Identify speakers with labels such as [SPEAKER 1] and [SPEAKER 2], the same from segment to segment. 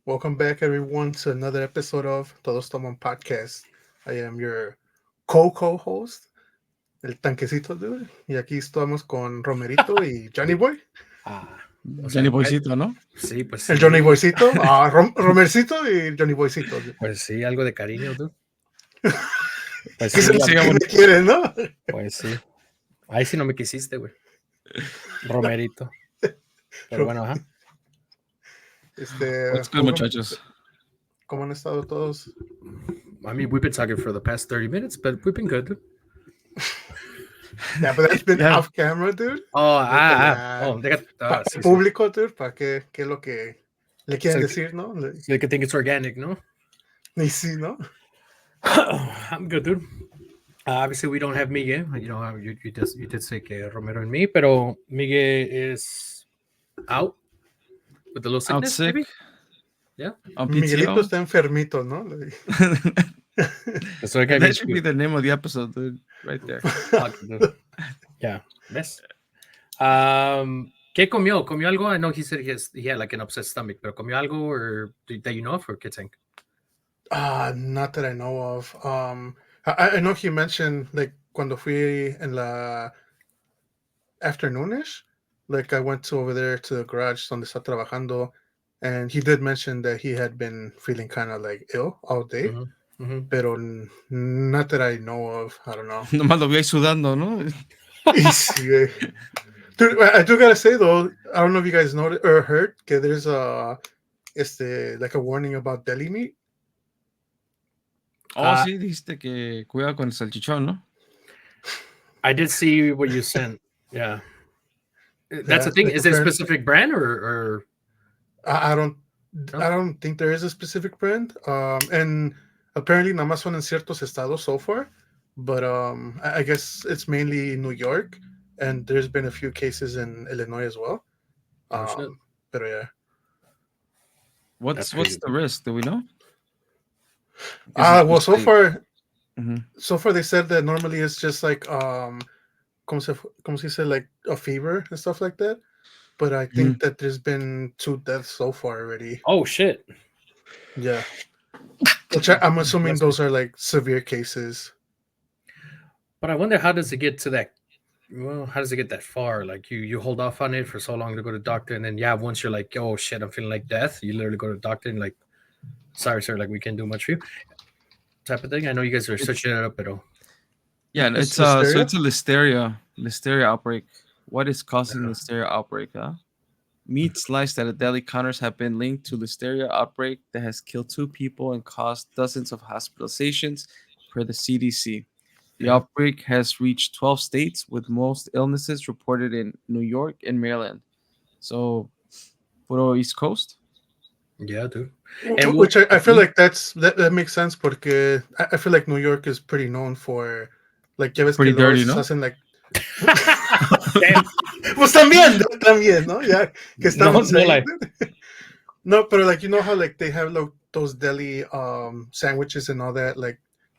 [SPEAKER 1] Welcome back, everyone, to another episode of Todos Toman podcast. I am your co-host, el tanquecito dude, y aquí estamos con Romerito y Johnny Boy.
[SPEAKER 2] Ah, o
[SPEAKER 3] Johnny
[SPEAKER 2] sea,
[SPEAKER 3] Boycito, ¿no?
[SPEAKER 2] sí, pues
[SPEAKER 1] El
[SPEAKER 2] sí.
[SPEAKER 1] Johnny Boycito, Romercito y Johnny Boycito. Dude.
[SPEAKER 2] Pues sí, algo de cariño, tú. Pues
[SPEAKER 1] Que
[SPEAKER 2] sí,
[SPEAKER 1] se que me quieren, ¿no?
[SPEAKER 2] pues sí. Ahí sí no me quisiste, güey. Romerito. Pero bueno, ajá.
[SPEAKER 3] What's good, muchachos?
[SPEAKER 1] ¿Cómo han estado todos?
[SPEAKER 2] I mean, we've been talking for the past 30 minutes, but we've been good. Dude.
[SPEAKER 1] Yeah, but that's been
[SPEAKER 3] Yeah.
[SPEAKER 1] off camera, dude.
[SPEAKER 2] Oh, deja.
[SPEAKER 1] Para
[SPEAKER 2] Sí,
[SPEAKER 1] el
[SPEAKER 2] sí.
[SPEAKER 1] público, dude, para qué es lo que le quieren
[SPEAKER 2] So-
[SPEAKER 1] decir, ¿no?
[SPEAKER 2] So you can think it's organic, no?
[SPEAKER 1] Y sí, ¿no?
[SPEAKER 2] I'm good, dude. Obviously, we don't have Miguel. You know, you did say que Romero and me, pero Miguel is out with a little
[SPEAKER 3] Out
[SPEAKER 2] sickness,
[SPEAKER 3] sick.
[SPEAKER 2] maybe? Yeah.
[SPEAKER 3] On
[SPEAKER 1] Miguelito
[SPEAKER 3] PTO.
[SPEAKER 1] está enfermito, ¿no?
[SPEAKER 2] So I gotta
[SPEAKER 3] That
[SPEAKER 2] get
[SPEAKER 3] should
[SPEAKER 2] you.
[SPEAKER 3] be the name of the episode, dude. Right there.
[SPEAKER 2] Yeah. ¿Ves? ¿Qué comió? ¿Comió algo? I know he said he had like an upset stomach, pero ¿comió algo or that you know of or qué think?
[SPEAKER 1] Not that I know of. I know he mentioned like cuando fui en la afternoonish, like I went to over there to the garage donde está trabajando, and he did mention that he had been feeling kind of like ill all day, pero not that I know of. I don't know.
[SPEAKER 3] Nomás lo vi ahí sudando, ¿no?
[SPEAKER 1] Y sí, dude, I do gotta say though, I don't know if you guys know or heard que there's like a warning about deli meat.
[SPEAKER 3] Oh, sí, dijiste que cuidado con el salchichón, ¿no?
[SPEAKER 2] I did see what you sent. Yeah. That's the thing.
[SPEAKER 1] Like
[SPEAKER 2] Is it a specific brand or
[SPEAKER 1] I don't think there is a specific brand. And apparently nada más son en ciertos estados so far. But I guess it's mainly New York, and there's been a few cases in Illinois as well. Pero yeah.
[SPEAKER 3] What's the risk? Do we know?
[SPEAKER 1] Well, so
[SPEAKER 3] like,
[SPEAKER 1] far they said that normally it's just like como se dice, like a fever and stuff like that. But I think that there's been 2 deaths so far already.
[SPEAKER 2] Oh shit.
[SPEAKER 1] Yeah. Which I'm assuming those are like severe cases.
[SPEAKER 2] But I wonder how does it get to that? Well, how does it get that far? Like you hold off on it for so long to go to doctor, and then once you're like, oh shit, I'm feeling like death, you literally go to the doctor and like, sorry sir, like we can't do much for you, type of thing. I know you guys are searching it up, but
[SPEAKER 3] yeah, it's so it's a listeria outbreak. What is causing listeria outbreak? Meat sliced at a deli counters have been linked to listeria outbreak that has killed 2 people and caused dozens of hospitalizations, per the CDC. The outbreak has reached 12 states, with most illnesses reported in New York and Maryland. So, puro East Coast.
[SPEAKER 2] Yeah, dude.
[SPEAKER 1] And which I feel like that makes sense porque I feel like New York is pretty known for like ya ves
[SPEAKER 3] pretty
[SPEAKER 1] que
[SPEAKER 3] dirty, ¿no?
[SPEAKER 1] Hacen like pues también, ¿no? Ya que estamos ahí. No, pero like you know how like they have like those deli sandwiches and all that like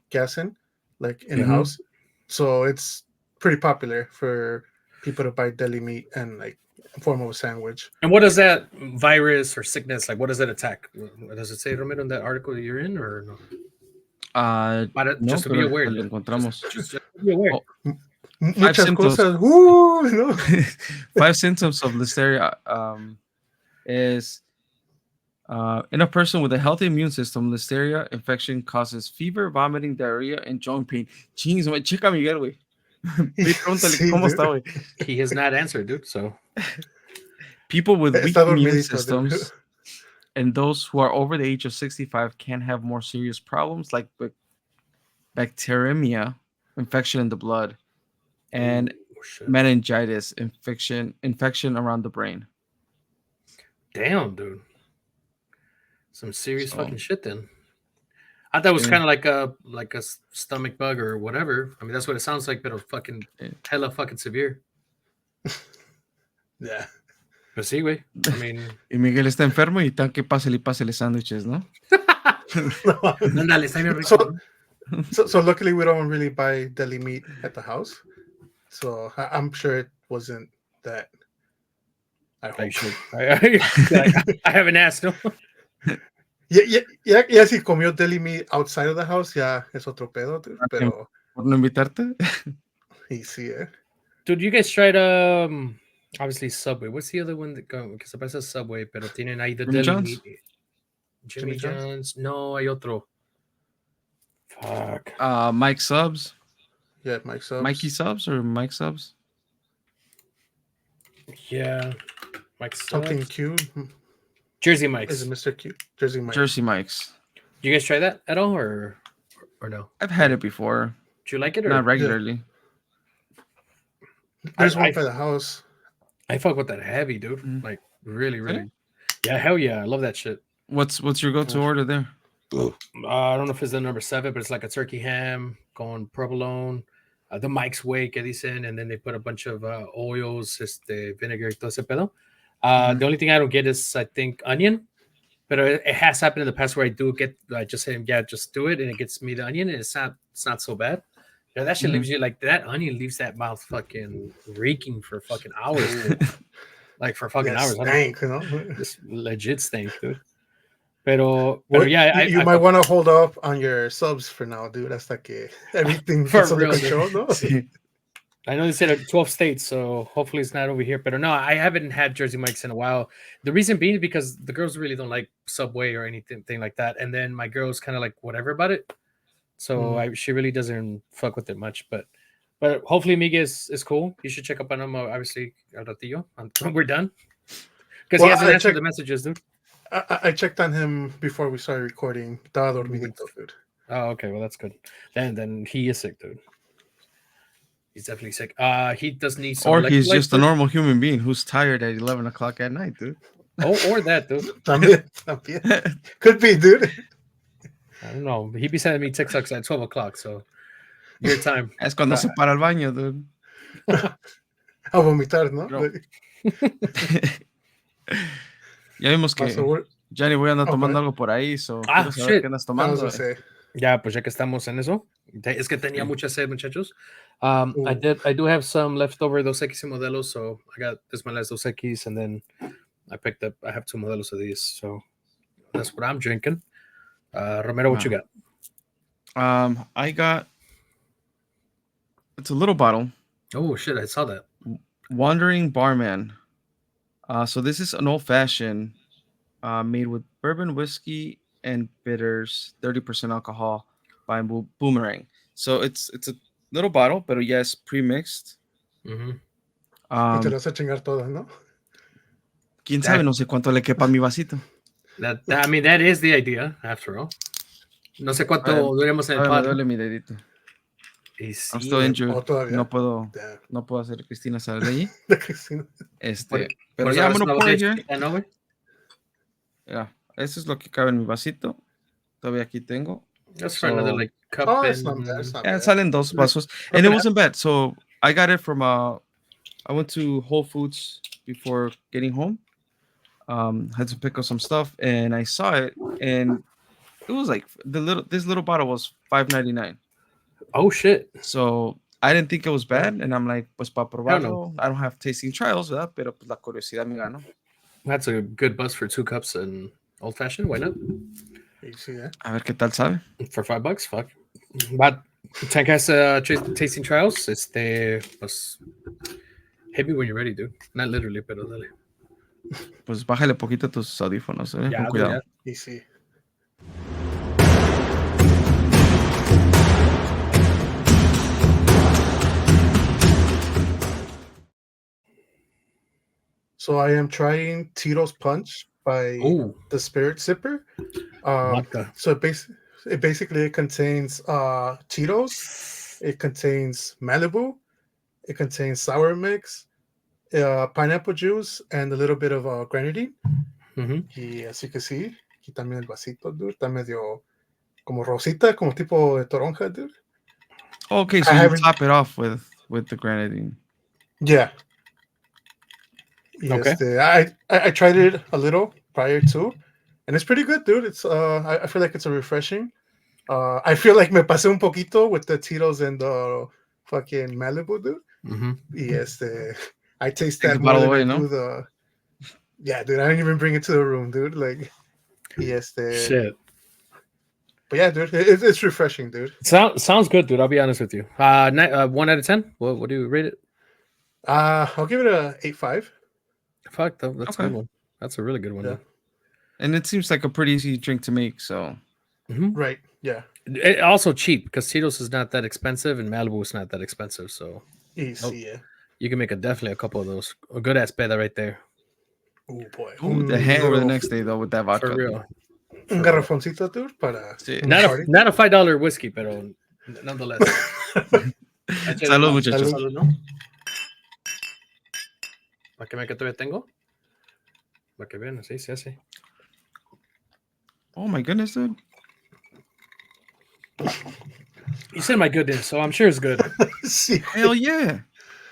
[SPEAKER 1] gassing like in the house. So it's pretty popular for people to buy deli meat and like in form of a sandwich.
[SPEAKER 2] And what does that virus or sickness like? What does it attack? Does it say, Romero, in that article that you're in, or no?
[SPEAKER 3] No,
[SPEAKER 2] just to be aware.
[SPEAKER 3] Lo encontramos.
[SPEAKER 2] Just to be aware.
[SPEAKER 1] Muchas cosas. No.
[SPEAKER 3] 5 symptoms of listeria is in a person with a healthy immune system, listeria infection causes fever, vomiting, diarrhea, and joint pain. Chings, checa Miguel, güey. ¿Cómo está, güey?
[SPEAKER 2] He has not answered, dude. So
[SPEAKER 3] people with weak immune systems and those who are over the age of 65 can have more serious problems like bacteremia, infection in the blood, and meningitis, infection around the brain.
[SPEAKER 2] Damn, dude. Some serious fucking shit then. I thought it was kind of like a stomach bug or whatever. I mean, that's what it sounds like, but fucking hella fucking severe.
[SPEAKER 1] Yeah.
[SPEAKER 2] Pues sí, güey. I mean...
[SPEAKER 3] Y Miguel está enfermo y tan que pásele sándwiches, ¿no?
[SPEAKER 2] Ándale, está bien rico.
[SPEAKER 1] So luckily we don't really buy deli meat at the house. So I'm sure it wasn't that. I hope.
[SPEAKER 2] I haven't asked, no?
[SPEAKER 1] Yeah, si comió deli meat outside of the house, ya es otro pedo, dude. Pero
[SPEAKER 3] ¿Por no invitarte?
[SPEAKER 1] y sí,
[SPEAKER 2] Dude, you guys tried obviously Subway. What's the other one that go? Que se parece a Subway, pero tienen ahí the
[SPEAKER 3] Jimmy
[SPEAKER 2] deli
[SPEAKER 3] John's?
[SPEAKER 2] meat. Jimmy John's? No, hay otro. Fuck.
[SPEAKER 3] Mike Subs.
[SPEAKER 1] Yeah, Mike Subs.
[SPEAKER 3] Mikey Subs or Mike Subs?
[SPEAKER 2] Yeah. Mike
[SPEAKER 1] Something
[SPEAKER 2] Subs.
[SPEAKER 1] Q.
[SPEAKER 2] Jersey Mike's.
[SPEAKER 1] Is it Mr. Q? Jersey Mike's.
[SPEAKER 3] Jersey Mike's.
[SPEAKER 2] You guys try that at all or no?
[SPEAKER 3] I've had it before.
[SPEAKER 2] Do you like it or
[SPEAKER 3] Not regularly.
[SPEAKER 1] There's one by the house.
[SPEAKER 2] I fuck with that heavy, dude. Like really.
[SPEAKER 3] Really?
[SPEAKER 2] Yeah, hell yeah. I love that shit.
[SPEAKER 3] What's your go-to order there?
[SPEAKER 2] I don't know if it's the number 7, but it's like a turkey ham, con provolone, the Mike's Way que dicen, and then they put a bunch of oils, vinegar, todo ese pedo. The only thing I don't get is, I think, onion. But it has happened in the past where I just say, yeah, just do it, and it gets me the onion, and it's not so bad. Yeah, that shit leaves you like that onion leaves that mouth fucking reeking for fucking hours. Like for fucking hours.
[SPEAKER 1] Stank, you know?
[SPEAKER 2] It's legit stank, dude. Pero yeah,
[SPEAKER 1] you might want to hold off on your subs for now, dude. That's like everything
[SPEAKER 2] for
[SPEAKER 1] gets under
[SPEAKER 2] real,
[SPEAKER 1] control, no?
[SPEAKER 2] I know they said 12 states, so hopefully it's not over here. But no, I haven't had Jersey Mike's in a while. The reason being because the girls really don't like Subway or anything like that, and then my girl's kind of like whatever about it. So she really doesn't fuck with it much. But hopefully Miguel is cool. You should check up on him, obviously, al ratillo when we're done, because he hasn't answered the messages, dude.
[SPEAKER 1] I checked on him before we started recording. Estaba dormidito, dude.
[SPEAKER 2] Oh, okay. Well, that's good. Then he is sick, dude. He's definitely sick. He does need some.
[SPEAKER 3] Or he's just a normal human being who's tired at 11 o'clock at night, dude.
[SPEAKER 2] Oh, or that, dude.
[SPEAKER 1] También. Could be, dude.
[SPEAKER 2] I don't know. He'd be sending me TikToks at 12 o'clock, so your time.
[SPEAKER 3] Es cuando se para el baño, dude.
[SPEAKER 1] A vomitar, ¿no?
[SPEAKER 3] Ya vimos que Johnny voy a andar tomando algo por ahí, so quiero saber qué andas tomando.
[SPEAKER 2] Ya, pues ya que estamos en eso, es que tenía mucha sed, muchachos. I do have some leftover Dos X modelos, so I got this my last Dos X, and then I have 2 modelos of these, so that's what I'm drinking. Romero, what you got?
[SPEAKER 3] I got, it's a little bottle.
[SPEAKER 2] Oh shit, I saw that.
[SPEAKER 3] Wandering Barman. So this is an old-fashioned made with bourbon, whiskey, and bitters, 30% alcohol by Boomerang. So it's a little bottle, but yes, pre-mixed.
[SPEAKER 1] Y te lo vas a chingar todas, ¿no?
[SPEAKER 3] Quién sabe, no sé cuánto le quepa a mi vasito.
[SPEAKER 2] I mean, that is the idea, after all. No sé cuánto duremos en el
[SPEAKER 3] pod. Me duele mi dedito.
[SPEAKER 2] Sí,
[SPEAKER 3] I'm still injured. No puedo hacer Cristina salir de allí. Pero ya, I'm gonna pour it here. Yeah, eso es lo que cabe en mi vasito. Todavía aquí tengo.
[SPEAKER 2] That's for another like cup.
[SPEAKER 1] It's not bad.
[SPEAKER 3] Salen 2 vasos. And it wasn't bad. So I got it from I went to Whole Foods before getting home. Had to pick up some stuff, and I saw it, and it was like this little bottle was $5.99.
[SPEAKER 2] Oh shit!
[SPEAKER 3] So I didn't think it was bad, and I'm like, pues para probarlo. I don't have tasting trials, ¿verdad? Pero pues la curiosidad me ganó.
[SPEAKER 2] That's a good buzz for 2 cups and old fashioned. Why not?
[SPEAKER 3] A ver qué tal sabe.
[SPEAKER 2] For $5, fuck. But Tank has tasting trials. Pues hit me when you're ready, dude. Not literally, pero dale.
[SPEAKER 3] Pues bájale poquito tus audífonos, con cuidado.
[SPEAKER 1] Easy. So I am trying Tito's Punch by the Spirit Sipper. So it basically contains Tito's, it contains Malibu, it contains sour mix, pineapple juice, and a little bit of grenadine. Y as you can see, aquí también el vasito, dude, está medio como rosita, como tipo de toronja, dude.
[SPEAKER 3] Okay, so you top it off with the grenadine.
[SPEAKER 1] Yeah.
[SPEAKER 2] Okay.
[SPEAKER 1] I tried it a little prior to, and it's pretty good, dude. It's I feel like it's a refreshing. I feel like me pasé un poquito with the Tito's and the fucking Malibu, dude. Y I taste that more than I do the. Yeah, dude. I didn't even bring it to the room, dude. Like, Yes,
[SPEAKER 2] Shit.
[SPEAKER 1] But yeah, dude, it's refreshing, dude.
[SPEAKER 2] Sounds good, dude. I'll be honest with you. 1 out of 10. What do you rate it?
[SPEAKER 1] I'll give it a 8.5.
[SPEAKER 2] Fuck, that's a good one. That's a really good one.
[SPEAKER 1] Yeah.
[SPEAKER 3] And it seems like a pretty easy drink to make. So
[SPEAKER 1] Right. Yeah.
[SPEAKER 2] It also cheap because Tito's is not that expensive and Malibu is not that expensive. So
[SPEAKER 1] Easy. Yeah.
[SPEAKER 2] you can make definitely a couple of those. A good ass peda right there.
[SPEAKER 1] Oh boy.
[SPEAKER 3] ooh, the hangover the next day though with that vodka.
[SPEAKER 2] For real.
[SPEAKER 1] Un garrafoncito, dude, para
[SPEAKER 3] Sí.
[SPEAKER 2] Not a $5 whiskey, pero nonetheless.
[SPEAKER 3] Salud, muchachos.
[SPEAKER 2] Salud, ¿no? ¿Para qué me que todavía tengo? Para que vean, así se hace.
[SPEAKER 3] Oh my goodness, dude.
[SPEAKER 2] You said my goodness, so I'm sure it's good.
[SPEAKER 1] Sí.
[SPEAKER 3] Hell yeah.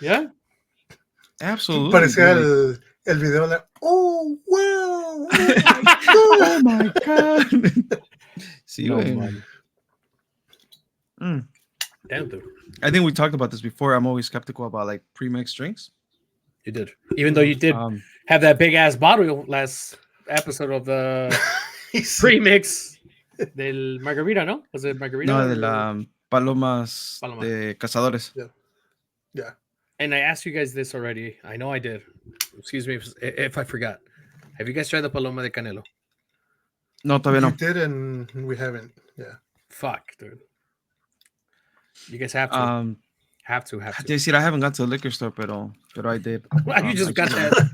[SPEAKER 2] Yeah?
[SPEAKER 3] Absolutely.
[SPEAKER 1] Parecía
[SPEAKER 3] dude.
[SPEAKER 1] el video de oh wow.
[SPEAKER 3] Oh my god. See
[SPEAKER 2] No,
[SPEAKER 3] you.
[SPEAKER 2] man. Damn, dude.
[SPEAKER 3] I think we talked about this before. I'm always skeptical about like pre-mixed drinks.
[SPEAKER 2] You did. Even though you did have that big ass bottle last episode of the pre-mix del margarita, ¿no? Was it margarita?
[SPEAKER 3] No, de la palomas de cazadores.
[SPEAKER 1] Yeah.
[SPEAKER 2] And I asked you guys this already. I know I did. Excuse me if I forgot. Have you guys tried the paloma de Canelo?
[SPEAKER 3] No, todavía no.
[SPEAKER 1] You did and we haven't. Yeah.
[SPEAKER 2] Fuck, dude. You guys have to. Have to.
[SPEAKER 3] I haven't got to the liquor store, pero I did.
[SPEAKER 2] You just got that.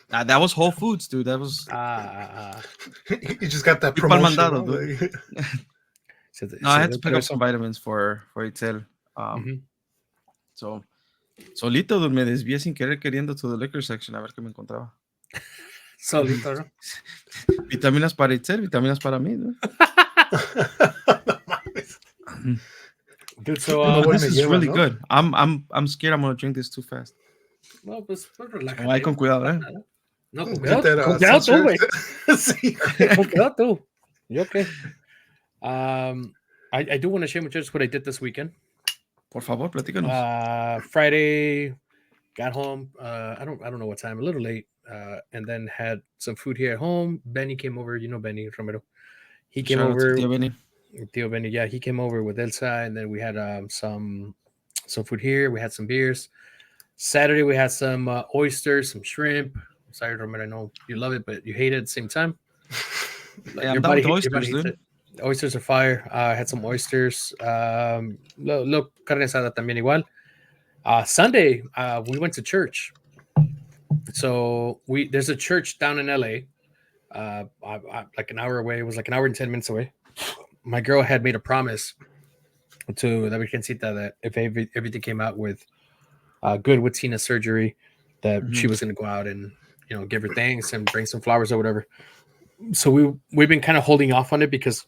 [SPEAKER 3] That was Whole Foods, dude. That was.
[SPEAKER 1] You just got that promotion.
[SPEAKER 3] Mandado, dude. No, I had to pick up some vitamins for Itzel. So, solito, dude, me desvié sin querer queriendo to the liquor section a ver qué me encontraba.
[SPEAKER 2] Solito, ¿no?
[SPEAKER 3] Vitaminas para Itzel, vitaminas para mí, dude.
[SPEAKER 2] Dude, so
[SPEAKER 3] this is really good. I'm scared I'm gonna drink this too fast.
[SPEAKER 2] No, pues relájate.
[SPEAKER 3] Ay, con cuidado, eh.
[SPEAKER 2] No, con cuidado. Con cuidado tú, güey.
[SPEAKER 1] Sí.
[SPEAKER 2] Con cuidado tú. You okay? I do want to share with you just what I did this weekend.
[SPEAKER 3] Por favor, platícanos.
[SPEAKER 2] Friday, got home. I don't know what time. A little late. And then had some food here at home. Benny came over. You know Benny Romero. He came over. Tío Benny, yeah, he came over with Elsa, and then we had some food here. We had some beers. Saturday we had some oysters, some shrimp. Sorry, Romero, I know you love it, but you hate it at the same time.
[SPEAKER 3] Like, I'm with oysters, dude.
[SPEAKER 2] Oysters are fire. I had some oysters. Look, carne asada también igual. Sunday, we went to church. So there's a church down in LA, like an hour away. It was like an hour and 10 minutes away. My girl had made a promise to the Virgencita that if everything came out with good with Tina's surgery, that she was going to go out and give her thanks and bring some flowers or whatever. So we've been kind of holding off on it because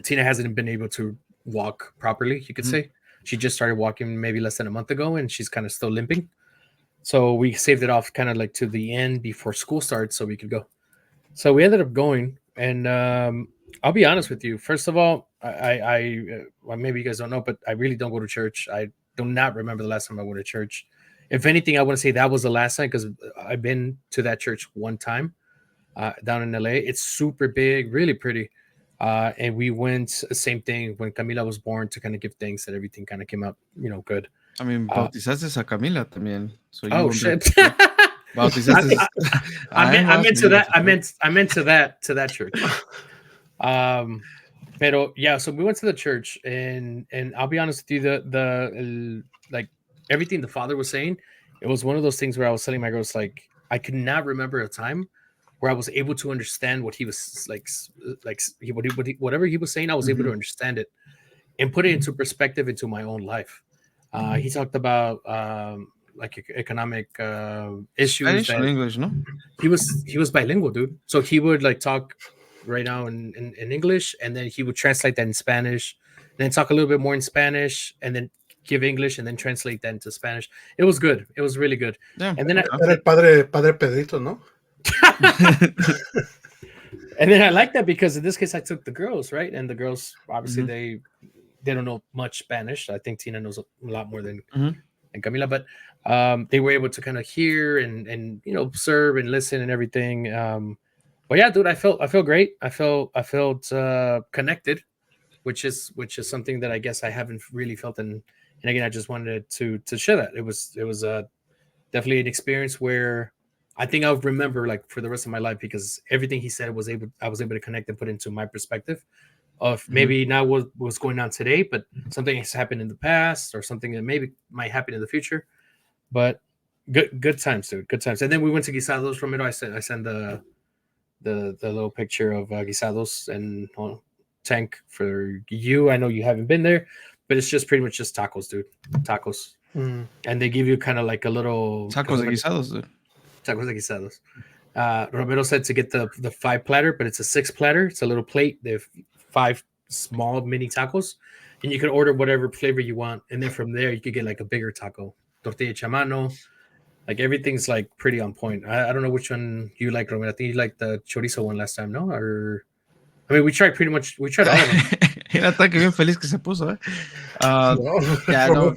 [SPEAKER 2] Tina hasn't been able to walk properly. You could say she just started walking maybe less than a month ago, and she's kind of still limping. So we saved it off kind of like to the end before school starts so we could go. So we ended up going, and I'll be honest with you. First of all, I maybe you guys don't know, but I really don't go to church. I do not remember the last time I went to church. If anything, I want to say that was the last time because I've been to that church one time down in LA. It's super big, really pretty. And we went, same thing, when Camila was born to kind of give thanks that everything kind of came out, good.
[SPEAKER 3] I mean, bautizaste a Camila también. So
[SPEAKER 2] oh, shit.
[SPEAKER 3] Bautizaste.
[SPEAKER 2] I meant to that church. Pero yeah, so we went to the church and I'll be honest with you, the like everything the father was saying, it was one of those things where I was telling my girls, like, I could not remember a time where I was able to understand what he was like whatever he was saying, I was able to understand it and put it into perspective into my own life. He talked about like economic issues.
[SPEAKER 3] Spanish or English, no?
[SPEAKER 2] He was bilingual, dude. So he would like talk right now in English, and then he would translate that in Spanish, then talk a little bit more in Spanish, and then give English, and then translate that into Spanish. It was good. It was really good.
[SPEAKER 3] Yeah.
[SPEAKER 2] And then
[SPEAKER 1] Padre Pedrito, no?
[SPEAKER 2] And then I like that because in this case I took the girls, right? And the girls obviously they don't know much Spanish. I think Tina knows a lot more than Camila, but they were able to kind of hear and observe and listen and everything. But yeah, dude, I felt great. I felt connected, which is something that I guess I haven't really felt. And again, I just wanted to share that. It was definitely an experience where I think I'll remember like for the rest of my life, because everything he said I was able to connect and put into my perspective of maybe not what's going on today, but something has happened in the past or something that maybe might happen in the future. But good times, dude. Good times. And then we went to Guisados, Romero. I sent the little picture of Guisados and tank for you. I know you haven't been there, but it's just pretty much just tacos, dude. Tacos. And they give you kind of like a little
[SPEAKER 3] tacos de guisados, dude.
[SPEAKER 2] Tacos de guisados. Romero said to get the 5 platter, but it's a 6 platter. It's a little plate. They have 5 small mini tacos, and you can order whatever flavor you want. And then from there, you could get like a bigger taco, tortilla chamano. Like everything's like pretty on point. I don't know which one you like, Romero. I think you liked the chorizo one last time, no? Or I mean, we tried all of them.
[SPEAKER 3] Era tan que bien feliz que se puso, eh. Yeah, no.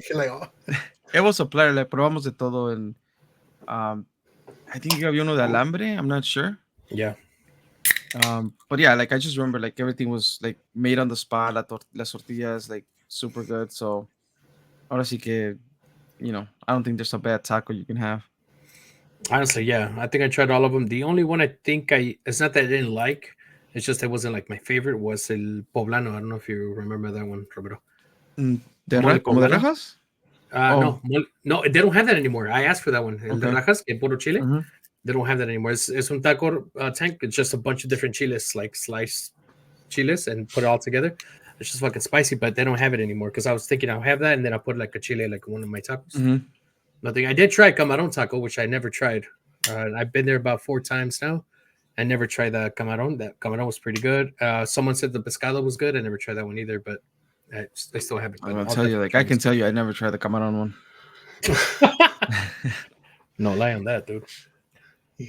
[SPEAKER 3] It was a platter. Like, probamos de todo, and I think you había uno de alambre. I'm not sure.
[SPEAKER 2] Yeah.
[SPEAKER 3] But yeah, like I just remember like everything was like made on the spot. Las tortillas like super good. So ahora sí que, you know, I don't think there's a bad taco you can have.
[SPEAKER 2] Honestly, yeah. I think I tried all of them. The only one I think it's not that I didn't like, it's just it wasn't like my favorite, was el poblano. I don't know if you remember that one, Romero.
[SPEAKER 3] ¿Como de rajas?
[SPEAKER 2] No, they don't have that anymore. I asked for that one. El de rajas, que puro chile. They don't have that anymore. It's un taco tank. It's just a bunch of different chiles, like sliced chiles, and put it all together. It's just fucking spicy, but they don't have it anymore. Because I was thinking I'll have that, and then I'll put like a chile, like one of my tacos. Nothing. I did try camarón taco, which I never tried. I've been there about 4 times now. I never tried the camarón. That camarón was pretty good. Someone said the pescado was good. I never tried that one either, but I still haven't.
[SPEAKER 3] I'm gonna tell you, like I can tell you, I never tried the camarón one.
[SPEAKER 2] No lie on that, dude. You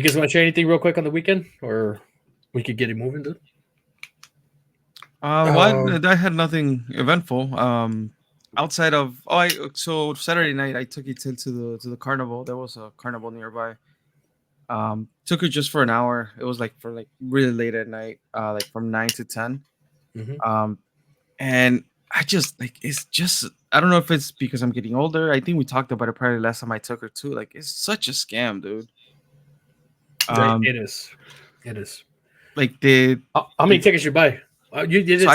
[SPEAKER 2] guys want to share anything real quick on the weekend, or we could get it moving, dude?
[SPEAKER 3] I had nothing eventful. Outside of so Saturday night I took it to the carnival. There was a carnival nearby. Took it just for an hour. It was like for like really late at night, like from 9 to 10. And I just like, it's just, I don't know if it's because I'm getting older. I think we talked about it probably last time I took her too. Like, it's such a scam, dude.
[SPEAKER 2] It is.
[SPEAKER 3] Like
[SPEAKER 2] how many tickets you buy? You did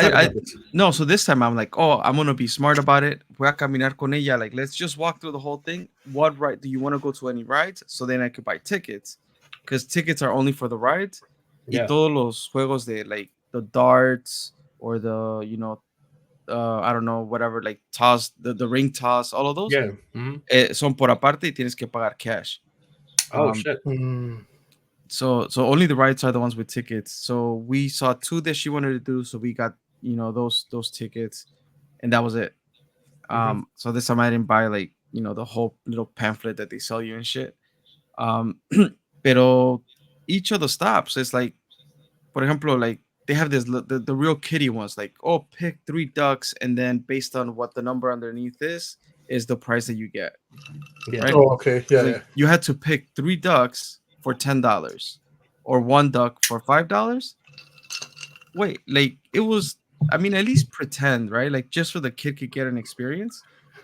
[SPEAKER 3] no. So this time I'm like, oh, I'm gonna be smart about it. Voy a caminar con ella. Like, let's just walk through the whole thing. What ride do you want to go to? Any rides? So then I could buy tickets, because tickets are only for the rides. Y todos los juegos de like the darts or the I don't know, whatever, like toss, the ring toss, all of those. Son por aparte y tienes que pagar cash.
[SPEAKER 2] Oh shit.
[SPEAKER 3] So only the rides are the ones with tickets. So we saw 2 that she wanted to do, so we got those tickets, and that was it. So this time I didn't buy like the whole little pamphlet that they sell you and shit. Pero each of the stops is like, por ejemplo, like they have this the real kiddie ones, like, oh, pick 3 ducks, and then based on what the number underneath is the price that you get.
[SPEAKER 1] Right? Oh, okay. Yeah,
[SPEAKER 3] like, you had to pick 3 ducks for $10 or 1 duck for $5. Wait, like it was, I mean, at least pretend, right? Like just so the kid could get an experience.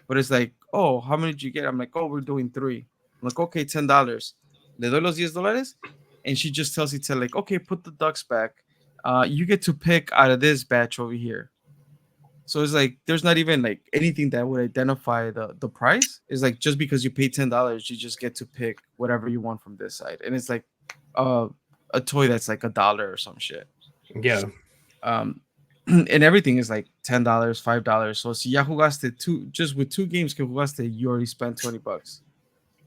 [SPEAKER 3] But it's like, oh, how many did you get? I'm like, oh, we're doing 3. I'm like, okay, $10. Le doy los $10, and she just tells Itzel, like, okay, put the ducks back. You get to pick out of this batch over here. So it's like there's not even like anything that would identify the price. It's like just because you pay $10, you just get to pick whatever you want from this side, and it's like a toy that's like $1 or some shit.
[SPEAKER 2] Yeah.
[SPEAKER 3] And everything is like $10, $5. So si ya jugaste just with 2 games que jugaste, you already spent $20.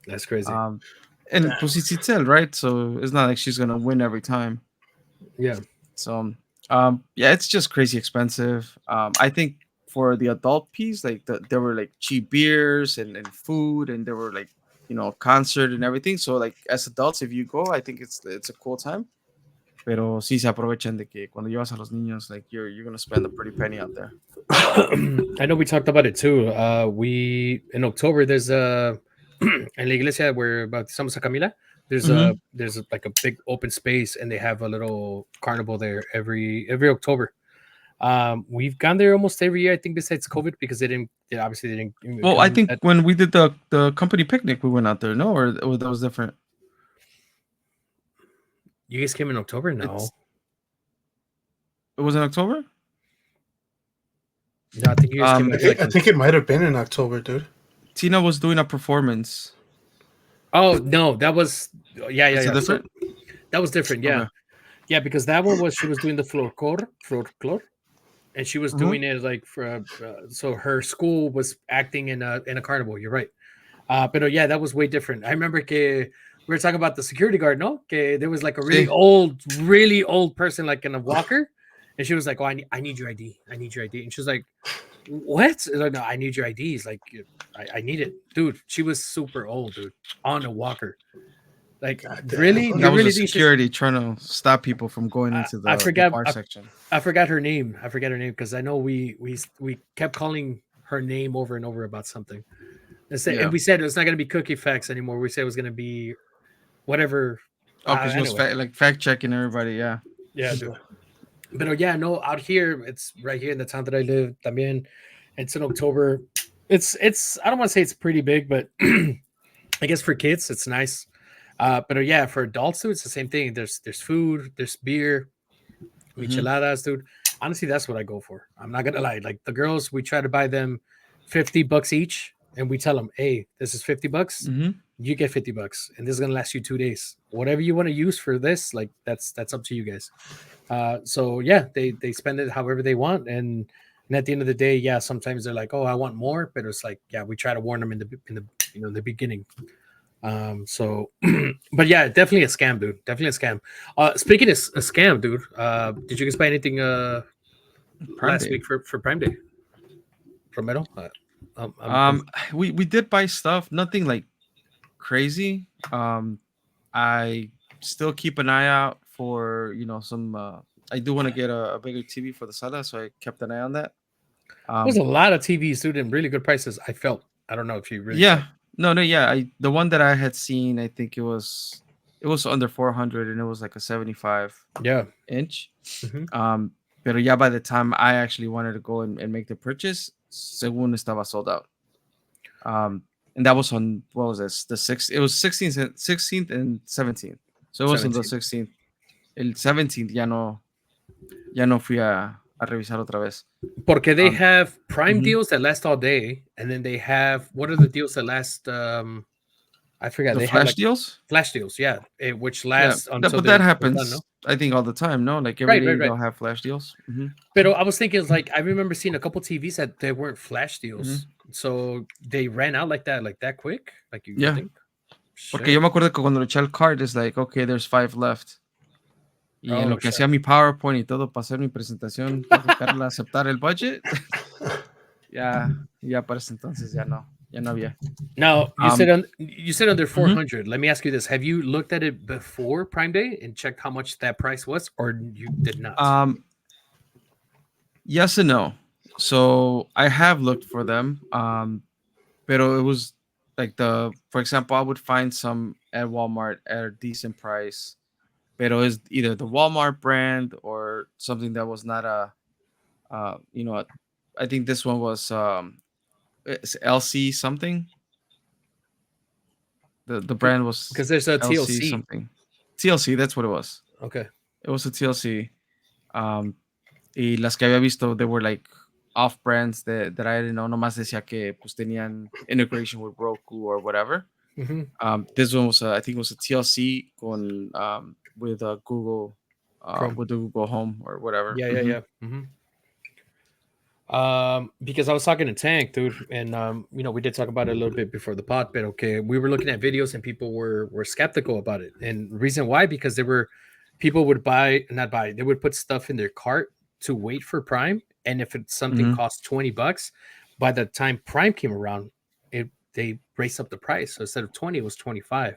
[SPEAKER 2] That's crazy.
[SPEAKER 3] And pues it's Itzel, right? So it's not like she's gonna win every time.
[SPEAKER 2] Yeah.
[SPEAKER 3] So yeah, it's just crazy expensive. I think for the adult piece, like there were like cheap beers and food, and there were like concert and everything. So like as adults, if you go, I think it's a cool time. Pero sí se aprovechan de que cuando llevas a los niños, like you're gonna spend a pretty penny out there.
[SPEAKER 2] I know we talked about it too. We in October there's en la iglesia where bautizamos a Camila, There's a like a big open space, and they have a little carnival there every October. We've gone there almost every year, I think, besides COVID, because they didn't.
[SPEAKER 3] Well, I think when we did the company picnic, we went out there. No, or that was different.
[SPEAKER 2] You guys came in October? No.
[SPEAKER 3] It was in October?
[SPEAKER 2] No, I think you guys came in.
[SPEAKER 1] I think it might have been in October, dude.
[SPEAKER 3] Tina was doing a performance.
[SPEAKER 2] Oh no, that was yeah.
[SPEAKER 3] Different?
[SPEAKER 2] That was different, yeah.
[SPEAKER 3] Okay.
[SPEAKER 2] Yeah, because that one was she was doing the folklore, and she was doing it like for so her school was acting in a carnival. You're right, but yeah, that was way different. I remember we were talking about the security guard. No, there was like a really old person like in a walker, and she was like, "Oh, I need your ID. I need your ID." And she was like, "What?" Like, no, I need your ID. He's like, I need it, dude. She was super old, dude, on a walker. Like, really?
[SPEAKER 3] That was really security trying to stop people from going into the bar section.
[SPEAKER 2] I forgot her name. Because I know we kept calling her name over and over about something. And we said it's not going to be Cookie Facts anymore. We said it was going to be whatever.
[SPEAKER 3] Oh, because she was fact checking everybody. Yeah.
[SPEAKER 2] Yeah, dude. But yeah, no, out here, it's right here in the town that I live. También, it's in October. It's I don't want to say it's pretty big, but I guess for kids it's nice. But yeah, for adults too, it's the same thing. There's food, there's beer, micheladas, dude. Honestly, that's what I go for. I'm not gonna lie. Like the girls, we try to buy them $50 each, and we tell them, "Hey, this is $50. You get $50, and this is gonna last you 2 days. Whatever you want to use for this, like that's up to you guys." So yeah, they spend it however they want, and at the end of the day, yeah, sometimes they're like, "Oh, I want more," but it's like, yeah, we try to warn them in the beginning. So, but yeah, definitely a scam, dude. Definitely a scam. Speaking of a scam, dude, did you guys buy anything last week for Prime Day? Romero?
[SPEAKER 3] We did buy stuff, nothing like crazy. I still keep an eye out for some. I do want to get a bigger TV for the sala, so I kept an eye on that.
[SPEAKER 2] There's a lot of TVs, dude, in really good prices. I don't know if you really.
[SPEAKER 3] Yeah. No, yeah. The one that I had seen, I think it was under 400, and it was like a 75 inch. But yeah, by the time I actually wanted to go and make the purchase, según estaba sold out. And that was on, what was this? The 6th. It was 16th and 17th. So it was on the 16th. El 17th ya no fui a revisar otra vez.
[SPEAKER 2] Porque they have Prime deals that last all day, and then they have, what are the deals that last? I forgot.
[SPEAKER 3] They flash deals?
[SPEAKER 2] Flash deals, yeah, which last until.
[SPEAKER 3] But that happens, done, no? I think, all the time, no? Like every day they'll have flash deals.
[SPEAKER 2] But I was thinking, like, I remember seeing a couple TVs that they weren't flash deals, so they ran out like that quick. Like you think?
[SPEAKER 3] Porque yo me acuerdo que cuando le eché el card, it's like, okay, there's 5 left. Y en lo que hacía mi PowerPoint y todo para hacer mi presentación, para aceptar el budget, ya para ese entonces ya no había.
[SPEAKER 2] Now, you said under 400. Let me ask you this. Have you looked at it before Prime Day and checked how much that price was, or you did not?
[SPEAKER 3] Yes and no. So I have looked for them, but it was like for example, I would find some at Walmart at a decent price. But it was either the Walmart brand or something that was not I think this one was it's LC something. The brand was,
[SPEAKER 2] because there's a
[SPEAKER 3] LC
[SPEAKER 2] TLC
[SPEAKER 3] something. TLC, that's what it was.
[SPEAKER 2] Okay.
[SPEAKER 3] It was a TLC. Y las que había visto, they were like off brands that I didn't know. Nomás decía que pues tenían integration with Roku or whatever. This one was I think it was a TLC con with Google with the Google Home or whatever.
[SPEAKER 2] Yeah. Because I was talking to Tank, dude, and we did talk about it a little bit before the pod, but okay, we were looking at videos and people were skeptical about it, and the reason why, because people would they would put stuff in their cart to wait for Prime, and if it's something costs $20, by the time Prime came around, they raised up the price, so instead of 20, it was 25.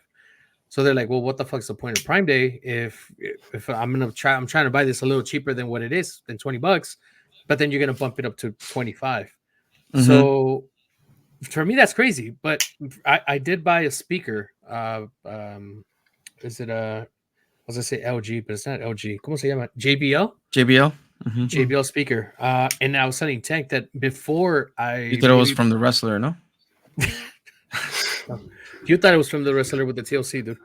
[SPEAKER 2] So they're like, well, what the fuck's the point of Prime Day if I'm trying to buy this a little cheaper than what it is, than $20, but then you're gonna bump it up to 25. So for me, that's crazy. But I did buy a speaker. is it I was gonna say LG, but it's not LG. ¿Cómo se llama? JBL.
[SPEAKER 3] JBL.
[SPEAKER 2] JBL speaker. And I was telling Tank that before
[SPEAKER 3] You thought it was from the wrestler, no?
[SPEAKER 2] You thought it was from the wrestler with the TLC, dude.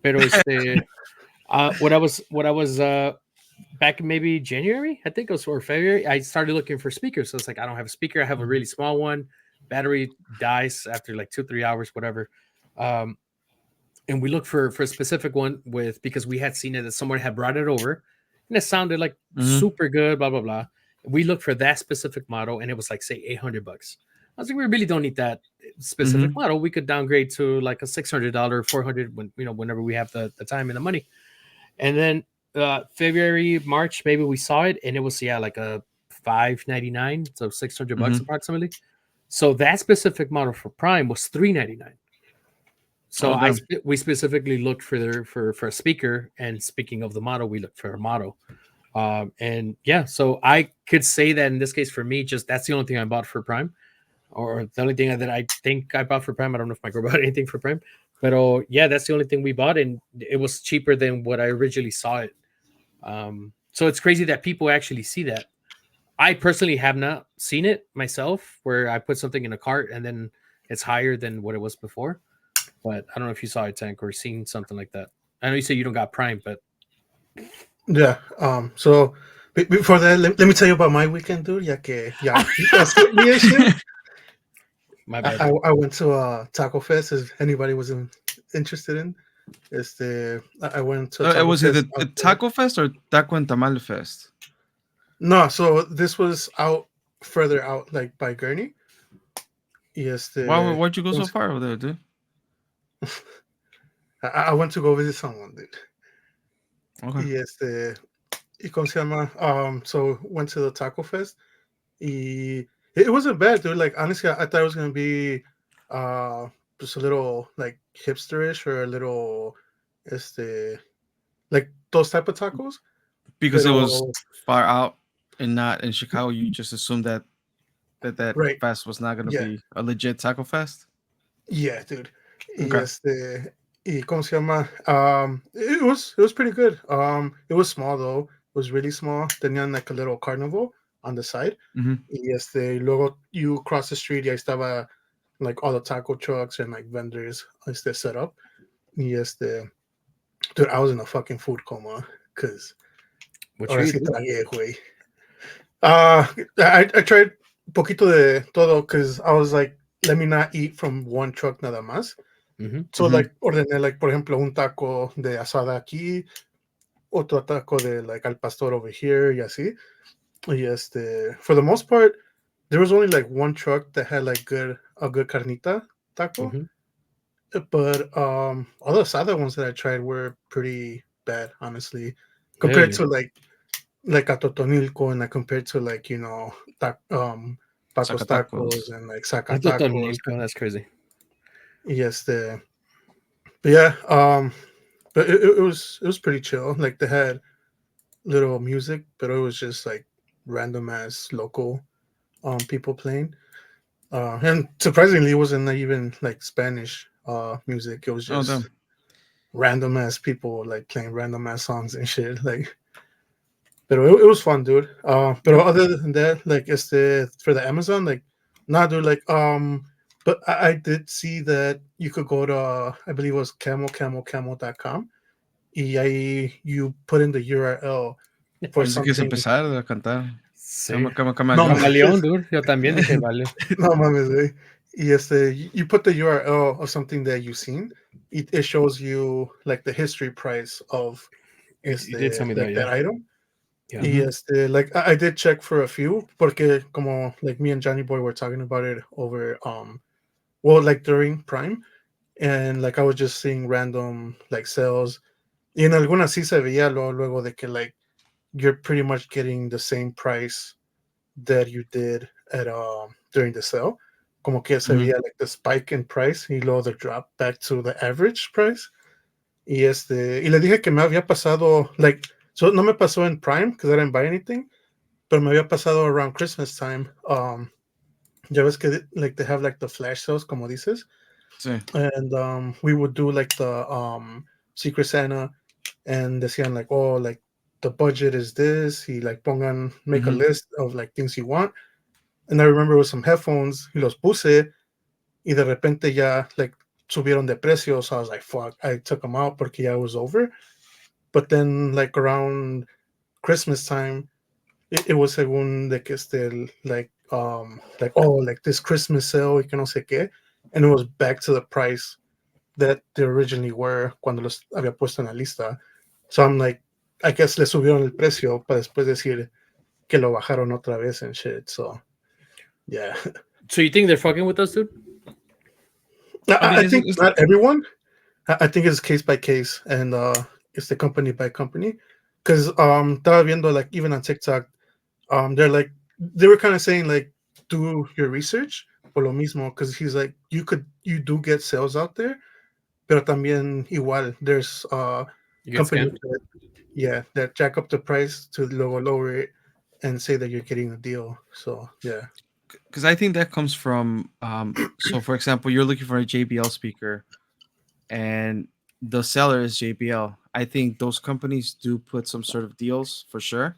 [SPEAKER 2] Pero what I was back in maybe January, I think it was, or February, I started looking for speakers. So it's like, I don't have a speaker. I have a really small one. Battery dies after like 2-3 hours, whatever. And we looked for a specific one because we had seen it that someone had brought it over and it sounded like super good, blah, blah, blah. We looked for that specific model and it was like, say, $800. I was like, we really don't need that specific model. We could downgrade to like a $600, $400 when, whenever we have the time and the money. And then February, March, maybe we saw it and it was like a $599, so $600 approximately. So that specific model for Prime was $399. So we specifically looked for a speaker, and speaking of the model, we looked for a model. And yeah, so I could say that in this case for me, just that's the only thing I bought for Prime, or the only thing that I think I bought for Prime. I don't know if my girl bought anything for Prime, but yeah, that's the only thing we bought, and it was cheaper than what I originally saw it. So it's crazy that people actually see that. I personally have not seen it myself, where I put something in a cart and then it's higher than what it was before. But I don't know if you saw it, Tank, or seen something like that. I know you say you don't got Prime, but
[SPEAKER 1] yeah. So before that, let me tell you about my weekend, dude.
[SPEAKER 2] My bad.
[SPEAKER 1] I went to Taco Fest. If anybody was interested in, I went to.
[SPEAKER 3] Was it the Taco Fest or Taco and Tamal Fest?
[SPEAKER 1] No, so this was further out, like by Gurney. Yes.
[SPEAKER 3] Why'd you go so far over there, dude?
[SPEAKER 1] I went to go visit someone, dude.
[SPEAKER 3] Okay.
[SPEAKER 1] ¿Y cómo se llama? So went to the Taco Fest. It wasn't bad, dude. Like honestly, I thought it was gonna be just a little like hipsterish or a little like those type of tacos.
[SPEAKER 3] Because it was far out and not in Chicago, you just assumed that
[SPEAKER 1] right.
[SPEAKER 3] fest was not gonna be a legit taco fest.
[SPEAKER 1] Yeah, dude.
[SPEAKER 3] Okay.
[SPEAKER 1] ¿Y cómo se llama? It was pretty good. It was small though. It was really small. Tenían like a little carnival on the side. Y luego you cross the street, y ahí estaba like all the taco trucks and like vendors set up. Y dude, I was in a fucking food coma because ahora sí tragué, güey. I tried poquito de todo because I was like, let me not eat from one truck nada más. So like ordené like por ejemplo un taco de asada aquí, otro taco de like al pastor over here y así. Y for the most part there was only like one truck that had like a good carnita taco. But all the other ones that I tried were pretty bad, honestly, compared to like a Totonilco, and compared to like Pacos Tacos and like Saca Tacos.
[SPEAKER 2] That's crazy.
[SPEAKER 1] Yes, but yeah, but it was pretty chill. Like they had little music, but it was just like random ass local people playing. And surprisingly, it wasn't even like Spanish music. It was just random ass people like playing random ass songs and shit. Like, but it was fun, dude. But other than that, like, for the Amazon, like, nah, dude, like, but I did see that you could go to, I believe it was camel.com, y ahí you put in the URL for something.
[SPEAKER 3] Que empezar a cantar.
[SPEAKER 2] Sí. No, valió, dude. Yo también dije valió.
[SPEAKER 1] No mames, güey. Y you put the URL of something that you've seen. It shows you like the history price of that item. Yeah. Y like I did check for a few, porque como like me and Johnny Boy were talking about it over like during Prime, and like I was just seeing random like sales. Y en algunas sí se veía luego de que like you're pretty much getting the same price that you did at during the sale. Como que se veía like the spike in price y luego the drop back to the average price. Y le dije que me había pasado like, so no me pasó en Prime because I didn't buy anything, pero me había pasado around Christmas time. Ya ves que like they have like the flash sales, como dices.
[SPEAKER 3] Sí.
[SPEAKER 1] And we would do like the Secret Santa, and decían like, oh, like the budget is this. He like make a list of like things you want. And I remember with some headphones, y los puse, y de repente ya like subieron de precio. So I was like, fuck, I took them out porque ya it was over. But then like around Christmas time, it was según de que like oh, like this Christmas sale y que no sé qué, and it was back to the price that they originally were cuando los había puesto en la lista. So I'm like, I guess le subieron el precio para después decir que lo bajaron otra vez and shit. So yeah.
[SPEAKER 2] So you think they're fucking with us, dude?
[SPEAKER 1] I think not everyone. I think it's case by case, and it's the company by company. Because estaba viendo like even on TikTok, they're like they were kind of saying like do your research por lo mismo, because he's like you do get sales out there, pero también igual there's companies that jack up the price to lower it and say that you're getting a deal. So yeah.
[SPEAKER 3] Because I think that comes from so for example, you're looking for a JBL speaker and the seller is JBL. I think those companies do put some sort of deals for sure.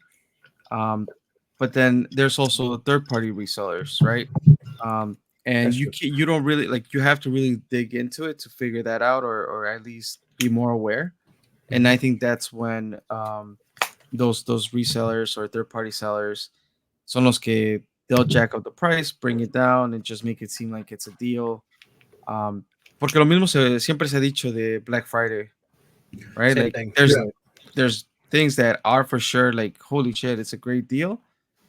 [SPEAKER 3] But then there's also third-party resellers, right? And you don't really like, you have to really dig into it to figure that out, or at least be more aware. And I think that's when those resellers or third-party sellers son los que they'll jack up the price, bring it down, and just make it seem like it's a deal. Porque lo mismo siempre se ha dicho de Black Friday, right?
[SPEAKER 2] Same
[SPEAKER 3] like
[SPEAKER 2] thing.
[SPEAKER 3] There's things that are for sure like, holy shit, it's a great deal.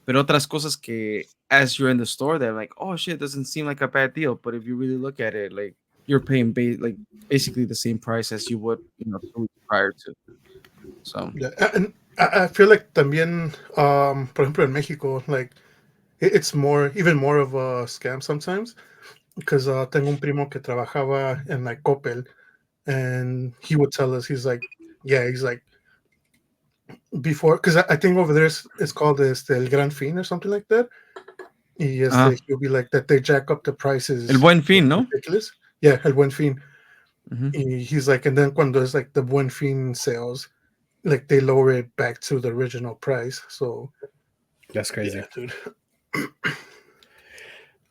[SPEAKER 3] Pero otras cosas que as you're in the store, they're like, oh shit, doesn't seem like a bad deal. But if you really look at it, like you're paying like basically the same price as you would, 2 weeks prior to. So
[SPEAKER 1] yeah, and I feel like también, por ejemplo, in Mexico, like it's even more of a scam sometimes, because tengo un primo que trabajaba en like Coppel, and he would tell us, he's like before, because I think over there it's called El Gran Fin or something like that. Y he'll be like that they jack up the prices.
[SPEAKER 3] El Buen Fin, no?
[SPEAKER 1] Ridiculous. Yeah, El Buen Fin. He's like, and then cuando it's like the Buen Fin sales, like they lower it back to the original price. So
[SPEAKER 2] that's crazy,
[SPEAKER 1] yeah, dude.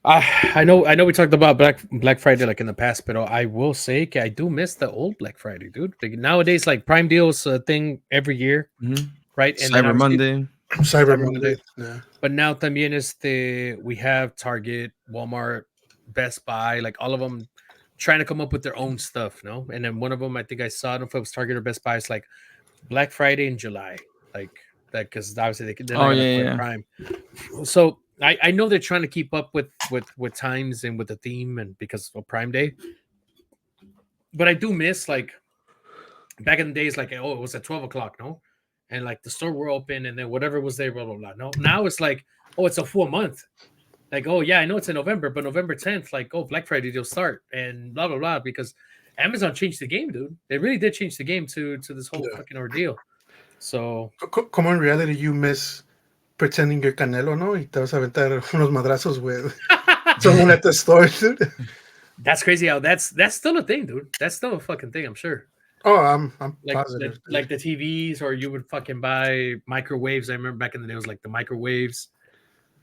[SPEAKER 2] I know we talked about Black Friday like in the past, but I will say I do miss the old Black Friday, dude. Like, nowadays, like Prime Deals a thing every year, right? And
[SPEAKER 3] Cyber Monday.
[SPEAKER 1] Cyber Monday. Yeah.
[SPEAKER 2] But now también we have Target, Walmart, Best Buy, like all of them trying to come up with their own stuff, no? And then one of them, I think I saw, I don't know if it was Target or Best Buy, it's like Black Friday in July, like that, because obviously they're not gonna put Prime. So I know they're trying to keep up with times and with the theme, and because of Prime Day. But I do miss like back in the days, like, oh, it was at 12 o'clock, no? And like the store were open, and then whatever was there, blah blah blah. No, now it's like, oh, it's a full month. Like, oh yeah, I know it's in November, but November 10th, like, oh, Black Friday deal start and blah blah blah, because Amazon changed the game, dude. They really did change the game to this whole fucking ordeal. So,
[SPEAKER 1] como in reality, you miss pretending you're Canelo, no? Y te vas a aventar unos madrazos with someone at the store, dude.
[SPEAKER 2] That's crazy how that's still a thing, dude. That's still a fucking thing, I'm sure.
[SPEAKER 1] Oh, I'm
[SPEAKER 2] like,
[SPEAKER 1] positive.
[SPEAKER 2] Like the TVs, or you would fucking buy microwaves. I remember back in the day, it was like the microwaves,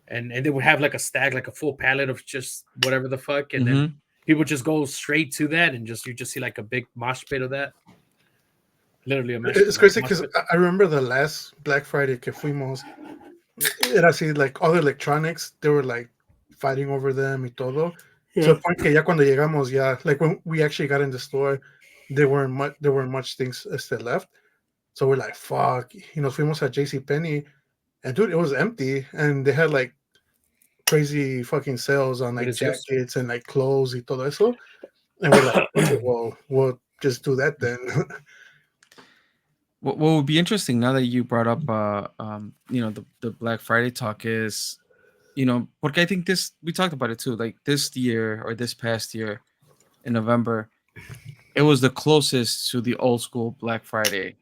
[SPEAKER 2] and they would have like a stack, like a full pallet of just whatever the fuck, and then people just go straight to that, and you just see like a big mosh pit of that. Literally,
[SPEAKER 1] it's crazy because I remember the last Black Friday que fuimos. Era así, like all the electronics, they were like fighting over them y todo. Yeah. So the point que ya cuando llegamos, like when we actually got in the store, there weren't much things left. So we're like, fuck. Nos fuimos at JCPenney, and dude, it was empty, and they had like crazy fucking sales on like jackets and like clothes y todo eso. And we're like, okay, well, we'll just do that then.
[SPEAKER 3] What would be interesting now that you brought up, the Black Friday talk is, porque I think we talked about it too, like this year or this past year in November, it was the closest to the old school Black Friday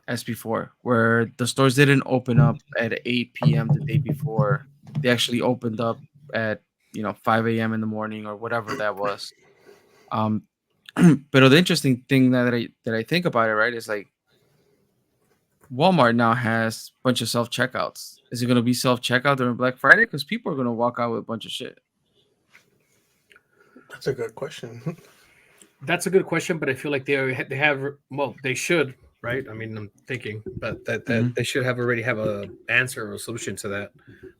[SPEAKER 3] as before, where the stores didn't open up at 8 p.m. the day before. They actually opened up at 5 a.m. in the morning or whatever that was. But the interesting thing that I think about it, right, is like Walmart now has a bunch of self checkouts. Is it going to be self checkout during Black Friday? Because people are going to walk out with a bunch of shit.
[SPEAKER 1] That's a good question.
[SPEAKER 2] That's a good question, but I feel like they have well, they should, right? I mean, I'm thinking, but that they should have already have a answer or a solution to that.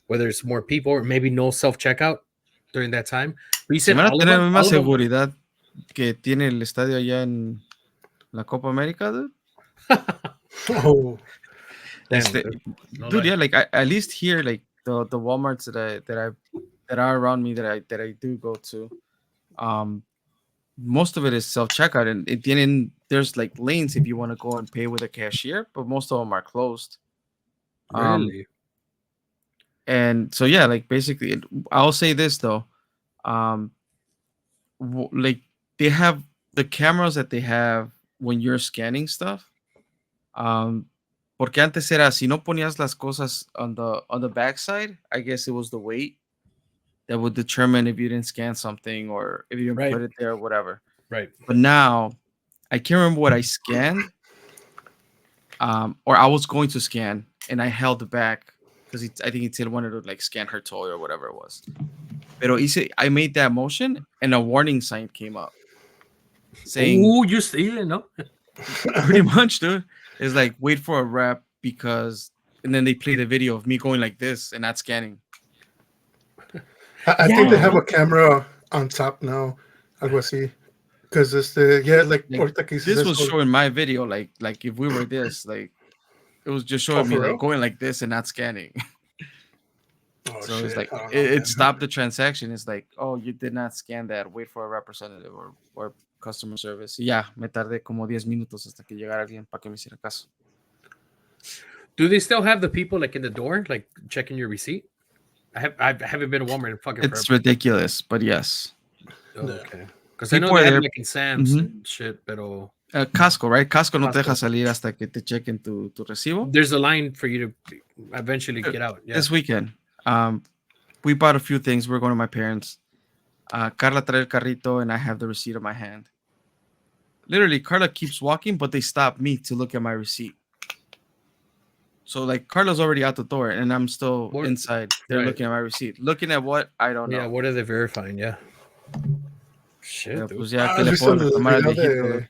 [SPEAKER 2] Whether it's more people or maybe no self checkout during that time. But you said
[SPEAKER 3] van a
[SPEAKER 2] all
[SPEAKER 3] tener
[SPEAKER 2] of them,
[SPEAKER 3] más seguridad que tiene el estadio allá en la Copa América, dude.
[SPEAKER 1] Oh,
[SPEAKER 2] damn,
[SPEAKER 3] dude, yeah, like at least here, like the Walmarts that are around me that I do go to, most of it is self checkout, and there's like lanes if you want to go and pay with a cashier, but most of them are closed.
[SPEAKER 2] Really?
[SPEAKER 3] And so yeah, like basically, I'll say this though, like they have the cameras that they have when you're scanning stuff. Porque antes era si no ponías las cosas on the backside, I guess it was the weight that would determine if you didn't scan something or if you didn't put it there or whatever.
[SPEAKER 2] Right.
[SPEAKER 3] But now I can't remember what I scanned. Or I was going to scan and I held it back because I think it wanted to like scan her toy or whatever it was. Pero I made that motion and a warning sign came up saying,
[SPEAKER 2] "Oh, you stealing, no?"
[SPEAKER 3] Pretty much, dude. It's like wait for a rep because, and then they play the video of me going like this and not scanning.
[SPEAKER 1] I think they have a camera on top now, algo así. Because it's like
[SPEAKER 3] this was showing my video, like if we were this, like it was just showing me like going like this and not scanning. So it's like it stopped the transaction. It's like, oh, you did not scan that. Wait for a representative or customer service. Y ya, me tardé como 10 minutos hasta que llegara alguien para que me hiciera caso.
[SPEAKER 2] Do they still have the people like in the door, like checking your receipt? I haven't been to Walmart in fucking
[SPEAKER 3] It's
[SPEAKER 2] forever.
[SPEAKER 3] Ridiculous, but yes.
[SPEAKER 2] Oh, okay. Because I know they have like in Sam's and shit, pero...
[SPEAKER 3] Costco, right? Costco no te deja salir hasta que te chequen tu recibo.
[SPEAKER 2] There's a line for you to eventually get out. Yeah.
[SPEAKER 3] This weekend, we bought a few things. We're going to my parents. Carla trae el carrito and I have the receipt in my hand. Literally, Carla keeps walking, but they stop me to look at my receipt. So, like, Carla's already out the door, and I'm still inside. They're looking at my receipt. Looking at what? I don't know.
[SPEAKER 2] Yeah, what are they verifying? Yeah. Shit,
[SPEAKER 3] pues ya que le puedo reclamar al viejito.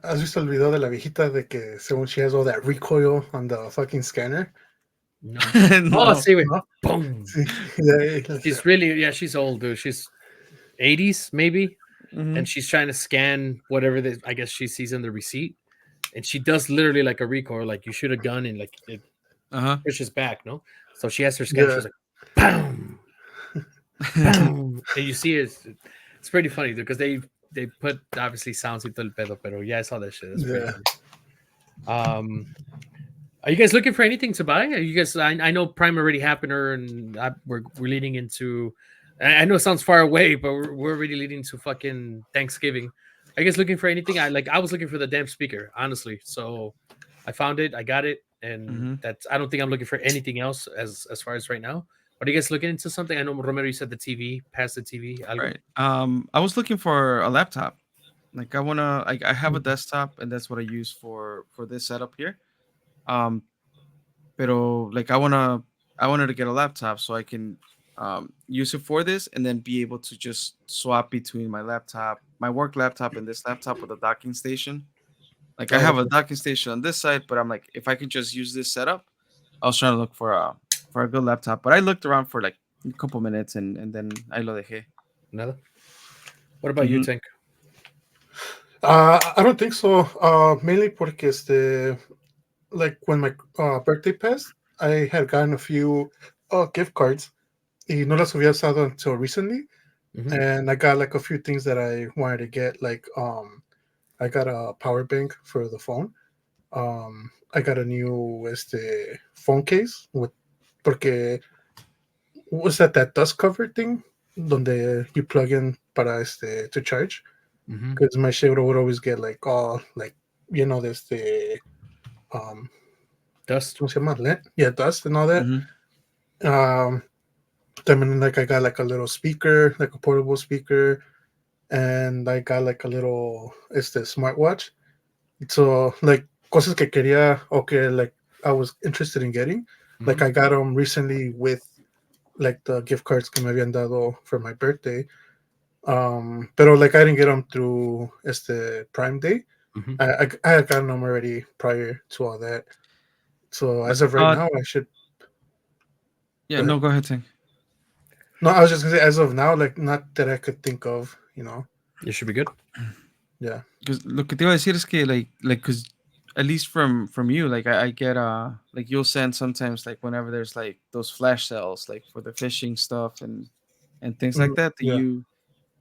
[SPEAKER 1] ¿Has visto el video de la viejita de que según she has all that recoil on the fucking scanner?
[SPEAKER 2] No. Oh, see, wait. Boom.
[SPEAKER 1] Yeah,
[SPEAKER 2] she's really, she's old, dude. She's 80s, maybe. And she's trying to scan whatever I guess she sees in the receipt. And she does literally like a recoil, like you shoot a gun and like it pushes back, no? So she has her scan. She's like, boom, boom. And you see it's pretty funny because they put obviously sounds into el pedo, pero yeah, I saw that shit. That's pretty funny. Are you guys looking for anything to buy? Are you guys? I know Prime already happened, and we're leading into. I know it sounds far away, but we're already leading to fucking Thanksgiving. Are you guys looking for anything? I was looking for the damn speaker, honestly. So I found it, I got it, and that's. I don't think I'm looking for anything else as far as right now. Are you guys looking into something? I know Romero, you said the TV, past the TV.
[SPEAKER 3] Right. I was looking for a laptop. Like I have a desktop, and that's what I use for this setup here. Pero like I wanted to get a laptop so I can use it for this and then be able to just swap between my laptop, my work laptop, and this laptop with a docking station. Like I have a docking station on this side, but I'm like, if I could just use this setup, I was trying to look for a good laptop. But I looked around for like a couple minutes and then I lo dejé.
[SPEAKER 2] Nada. What about you, Tank?
[SPEAKER 1] I don't think so. Mainly porque like when my birthday passed, I had gotten a few gift cards. Y no las había usado until recently. And I got like a few things that I wanted to get. Like I got a power bank for the phone. I got a new phone case porque was that dust cover thing donde you plug in para to charge. Because my shit would always get like all like dust. ¿Cómo se llama? Yeah, dust and all that. Then like I got like a little speaker, like a portable speaker. and I got like a little smartwatch. So like cosas que quería okay, like I was interested in getting. Like I got them recently with like the gift cards que me habían dado for my birthday. Pero like I didn't get them through Prime Day. I had gotten them already prior to all that. So as of right now, I should.
[SPEAKER 3] Yeah, no, go ahead, Tank.
[SPEAKER 1] No, I was just gonna say, as of now, like not that I could think of,
[SPEAKER 2] You should be good.
[SPEAKER 1] Yeah.
[SPEAKER 3] Because lo que te iba a decir es que like because at least from you, like I get like you'll send sometimes like whenever there's like those flash sales like for the fishing stuff and things like that.
[SPEAKER 1] Yeah.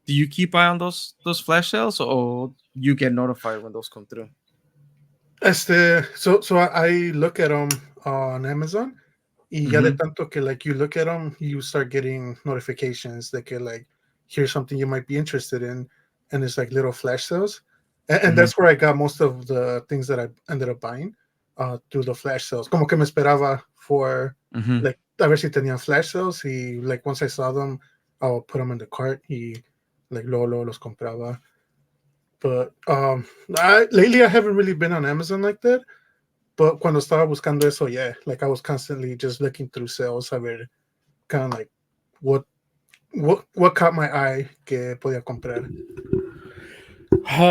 [SPEAKER 3] Do you keep eye on those flash sales, or you get notified when those come through?
[SPEAKER 1] So I look at them on Amazon. Y ya de tanto que like you look at them, you start getting notifications that get like, here's something you might be interested in, and it's like little flash sales, and that's where I got most of the things that I ended up buying through the flash sales. Como que me esperaba for like a ver si tenían flash sales, y like once I saw them, I'll put them in the cart y like luego los compraba. But lately I haven't really been on Amazon like that. But cuando estaba buscando eso, yeah, like I was constantly just looking through sales, a ver, kind of like what caught my eye que podía comprar.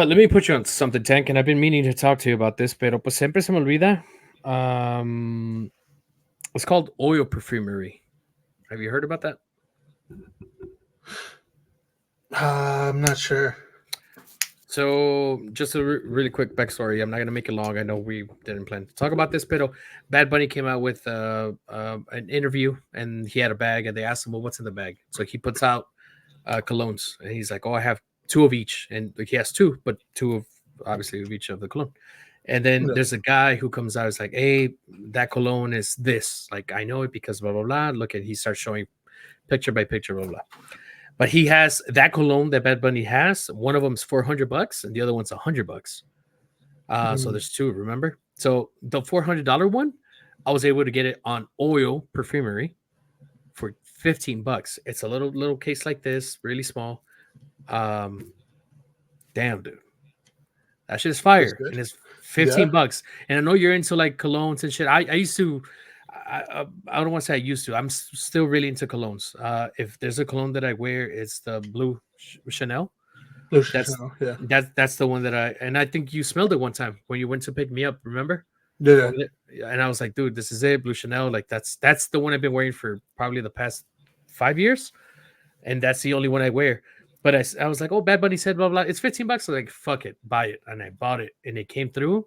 [SPEAKER 2] Let me put you on something, Tank, and I've been meaning to talk to you about this, pero pues siempre se me olvida. It's called oil perfumery. Have you heard about that?
[SPEAKER 1] I'm not sure.
[SPEAKER 2] So, just a really quick backstory. I'm not going to make it long. I know we didn't plan to talk about this, but Bad Bunny came out with an interview, and he had a bag, and they asked him, well, what's in the bag? So he puts out colognes, and he's like, oh, I have 2 of each. And like, he has 2, but 2 of, obviously, of each of the cologne. And then there's a guy who comes out, is like, hey, that cologne is this. Like, I know it because blah, blah, blah. Look at, he starts showing picture by picture, blah, blah. But he has that cologne that Bad Bunny has. One of them's $400 and the other one's $100. So there's 2, remember? So the $400 one, I was able to get it on Oil Perfumery for $15. It's a little case like this, really small. Damn, dude. That shit is fire. And it's $15. And I know you're into like colognes and shit. I used to, I don't want to say I used to. I'm still really into colognes. If there's a cologne that I wear, it's the Blue Chanel. That's the one that I think you smelled it one time when you went to pick me up. Remember?
[SPEAKER 1] Yeah.
[SPEAKER 2] And I was like, dude, this is it, Blue Chanel. Like that's the one I've been wearing for probably the past 5 years, and that's the only one I wear. But I was like, oh, Bad Bunny said blah blah. It's $15. I'm like, fuck it, buy it, and I bought it, and it came through.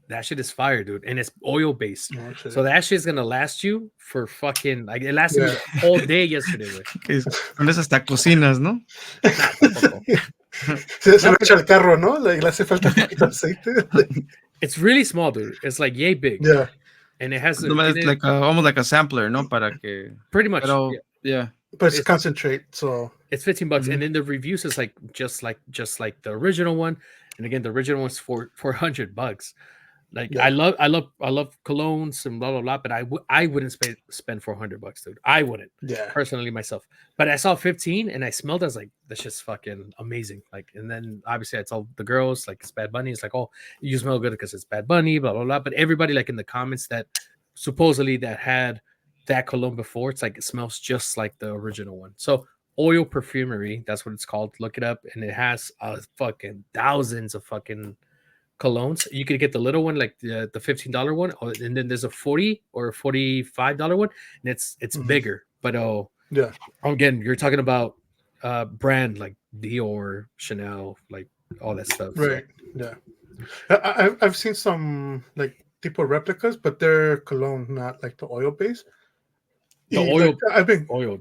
[SPEAKER 2] That shit is fire, dude, and it's oil based, so that shit is gonna last you for fucking like it lasted me the whole day yesterday.
[SPEAKER 3] Con esas hasta cocinas, ¿no?
[SPEAKER 1] Se lo echa al carro, ¿no? Like, le hace falta poquito aceite.
[SPEAKER 2] It's really small, dude. It's like yay big.
[SPEAKER 1] Yeah,
[SPEAKER 2] and it has
[SPEAKER 3] like almost like a sampler, ¿no? Para que
[SPEAKER 2] pretty much.
[SPEAKER 3] Pero, yeah.
[SPEAKER 1] But it's concentrate, so
[SPEAKER 2] it's $15, and then the reviews is like just like the original one, and again the original one's for $400. Like I love colognes and blah blah blah, but I wouldn't spend $400, dude. I wouldn't, personally myself. But I saw 15 and I smelled it. I was like, that's just fucking amazing. Like, and then obviously I told the girls like it's Bad Bunny. It's like, oh, you smell good because it's Bad Bunny, blah blah blah. But everybody like in the comments that supposedly that had that cologne before, it's like it smells just like the original one. So Oil Perfumery, that's what it's called. Look it up, and it has fucking thousands of fucking colognes. You could get the little one, like the $15 one, and then there's a $40 or $45 one, and it's bigger. But again, you're talking about brand like Dior, Chanel, like all that stuff.
[SPEAKER 1] Right. So. Yeah. I've seen some like tipo replicas, but they're cologne, not like the oil base.
[SPEAKER 2] The oil.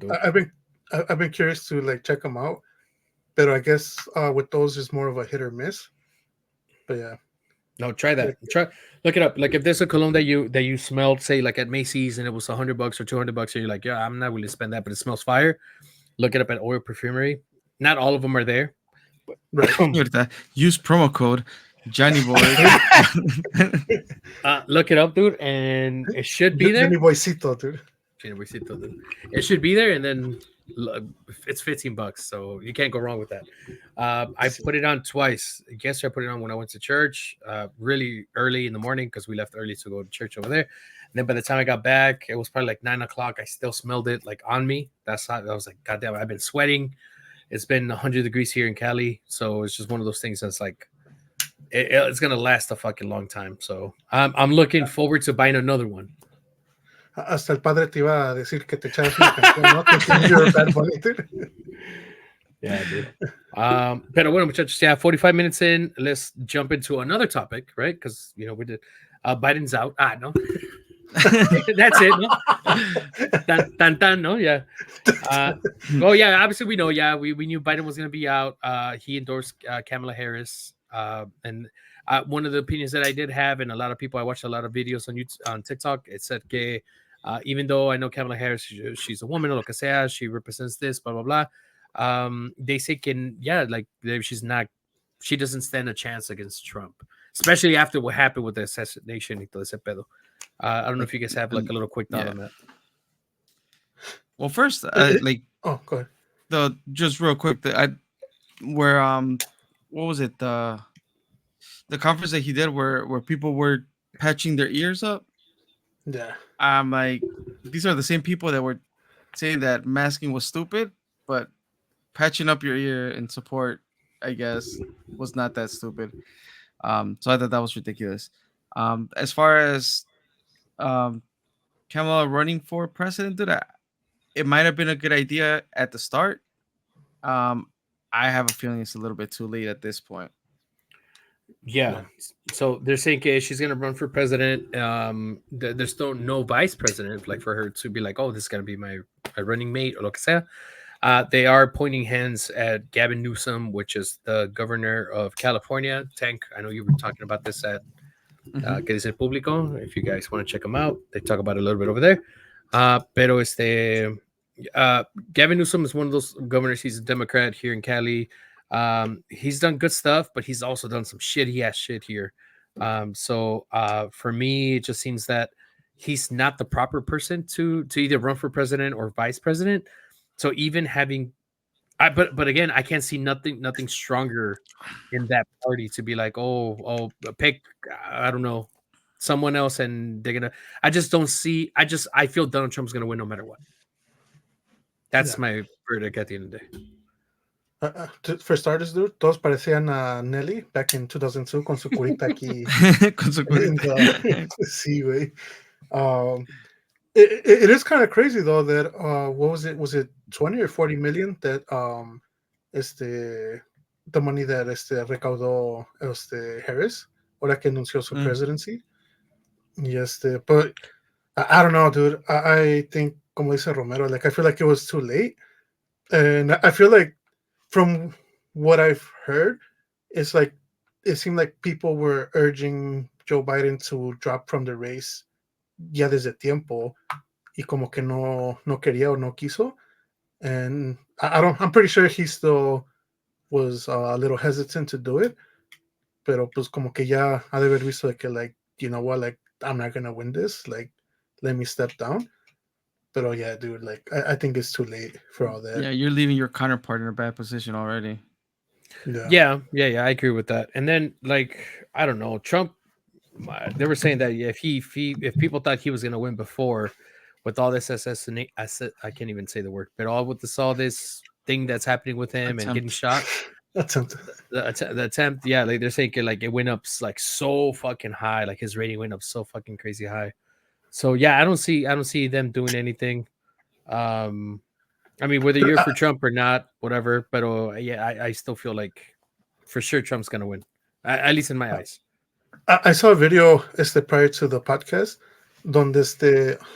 [SPEAKER 1] Like, I've been curious to like check them out, but I guess with those is more of a hit or miss. But yeah.
[SPEAKER 2] No, try that. Look it up. Like if there's a cologne that you smelled, say like at Macy's, and it was $100 or $200, and you're like, yeah, I'm not willing to spend that, but it smells fire. Look it up at Oil Perfumery. Not all of them are there.
[SPEAKER 1] But, right.
[SPEAKER 3] Use promo code Johnny Boy.
[SPEAKER 2] Look it up, dude, and it should be there.
[SPEAKER 1] Johnny Boycito, dude.
[SPEAKER 2] It should be there, and then It's $15, so you can't go wrong with that. I put it on twice. Yesterday I put it on when I went to church, really early in the morning because we left early to go to church over there. And then by the time I got back, it was probably like 9 o'clock. I still smelled it like on me. That's how I was like, God damn, I've been sweating. It's been 100 degrees here in Cali, so it's just one of those things that's like it's gonna last a fucking long time. So I'm looking forward to buying another one.
[SPEAKER 1] Hasta el padre te iba a decir que te echaras una canción, ¿no? Thinking you're Bad Bunny, dude.
[SPEAKER 2] Yeah, dude. Pero bueno, muchachos, yeah, 45 minutes in. Let's jump into another topic, right? Because, you know, we did Biden's out. No. That's it, no? Tan, no? Yeah. Oh, yeah, obviously we know, yeah, we knew Biden was going to be out. He endorsed Kamala Harris. And one of the opinions that I did have, and a lot of people, I watched a lot of videos on YouTube, on TikTok, it said que even though I know Kamala Harris, she's a woman, lo que sea, she represents this, blah, blah, blah. They say like she doesn't stand a chance against Trump, especially after what happened with the assassination y todo ese pedo. I don't know if you guys have like a little quick thought on that.
[SPEAKER 3] Well, first, like,
[SPEAKER 1] go ahead.
[SPEAKER 3] Just real quick, where what was it, the conference that he did where people were patching their ears up?
[SPEAKER 1] Yeah.
[SPEAKER 3] I'm like, these are the same people that were saying that masking was stupid, but patching up your ear in support, I guess, was not that stupid. So I thought that was ridiculous. As far as Kamala running for president, dude, it might have been a good idea at the start. I have a feeling it's a little bit too late at this point.
[SPEAKER 2] Yeah. So they're saying she's going to run for president. There's still no vice president, like for her to be like, oh, this is going to be my running mate or lo que sea. They are pointing hands at Gavin Newsom, which is the governor of California. Tank, I know you were talking about this at Que Dice el Público. If you guys want to check them out, they talk about it a little bit over there. Pero Gavin Newsom is one of those governors. He's a Democrat here in Cali. He's done good stuff, but he's also done some shitty ass shit here. So for me, it just seems that he's not the proper person to either run for president or vice president. So even having, but again, I can't see nothing stronger in that party to be like, oh, pick, I don't know, someone else, and they're gonna. I just don't see. I feel Donald Trump's gonna win no matter what. That's my verdict at the end of the day.
[SPEAKER 1] For starters, dude, todos parecían a Nelly back in 2002 con su curita aquí.
[SPEAKER 3] Con su curita.
[SPEAKER 1] Sí, güey. It is kind of crazy though that what was it? Was it 20 or 40 million that the money that recaudó Harris ahora que anunció su presidency? Y but I don't know, dude. I think, como dice Romero, like I feel like it was too late, and I feel like from what I've heard, it's like it seemed like people were urging Joe Biden to drop from the race ya desde tiempo, y como que no quería o no quiso, and I'm pretty sure he still was a little hesitant to do it, pero pues como que ya ha de haber visto de que, like, you know what, like, I'm not gonna win this, like, let me step down. But yeah, dude, like I think it's too late for all that.
[SPEAKER 3] Yeah, you're leaving your counterpart in a bad position already.
[SPEAKER 2] Yeah, I agree with that. And then, like, I don't know, Trump, they were saying that if people thought he was going to win before, with all this I can't even say the word, but all this thing that's happening with him and getting shot, the attempt, yeah, like they're saying like it went up like so fucking high, like his rating went up so fucking crazy high. So yeah, I don't see them doing anything. I mean, whether you're for Trump or not, whatever, but yeah, I still feel like for sure Trump's gonna win, at least in my eyes.
[SPEAKER 1] I saw a video prior to the podcast, donde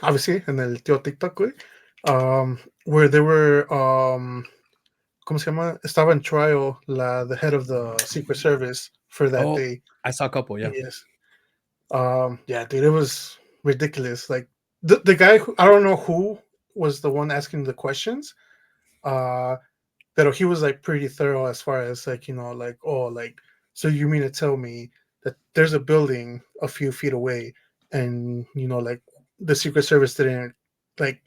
[SPEAKER 1] obviously en el tío TikTok, where they were ¿cómo se llama? Estaba in trial the head of the Secret Service for that day.
[SPEAKER 2] I saw a couple, yeah.
[SPEAKER 1] Yes. Yeah, dude, it was ridiculous. Like the guy I don't know who was the one asking the questions, but he was like pretty thorough as far as like, you know, like, oh, like, so you mean to tell me that there's a building a few feet away and, you know, like the Secret Service didn't like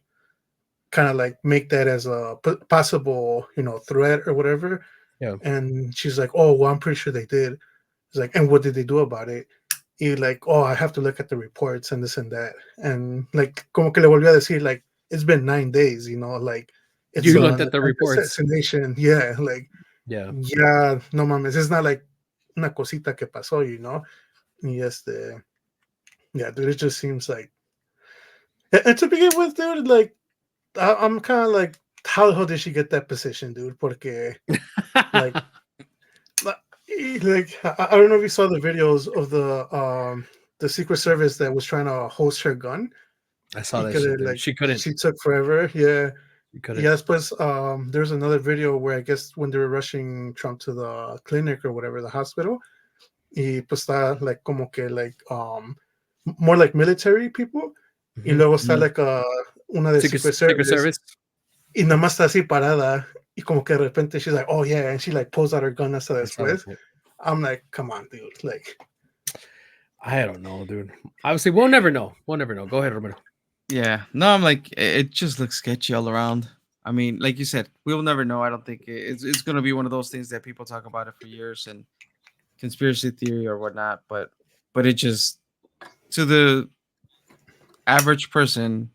[SPEAKER 1] kind of like make that as a possible, threat or whatever.
[SPEAKER 2] Yeah.
[SPEAKER 1] And she's like, oh, well, I'm pretty sure they did. It's like, and what did they do about it? Y like, oh, I have to look at the reports and this and that. And like, como que le volvió a decir, like, it's been 9 days, like, it's
[SPEAKER 2] You looked at the reports.
[SPEAKER 1] Assassination. Yeah, like,
[SPEAKER 2] yeah,
[SPEAKER 1] no mames. It's not like una cosita que pasó, Y yeah, dude, it just seems like, and to begin with, dude, like, I'm kind of like, how the hell did she get that position, dude? Porque, like, I don't know if you saw the videos of the Secret Service that was trying to host her gun.
[SPEAKER 2] I saw that shit,
[SPEAKER 1] like,
[SPEAKER 2] she couldn't.
[SPEAKER 1] She took forever. Yeah.
[SPEAKER 2] She couldn't.
[SPEAKER 1] Yeah, después, there's another video where I guess when they were rushing Trump to the clinic or whatever, the hospital, y pues está like como que like more like military people, y luego está like una de Secret Service, y nada más está así parada, y como que de repente she's like, oh yeah, and she like pulls out her gun hasta después. I'm like, come on, dude. Like,
[SPEAKER 2] I don't know, dude. Obviously, we'll never know. Go ahead, Romero.
[SPEAKER 3] Yeah, no, I'm like, it just looks sketchy all around. I mean, like you said, we will never know. I don't think it's going to be one of those things that people talk about it for years and conspiracy theory or whatnot. But it just, to the average person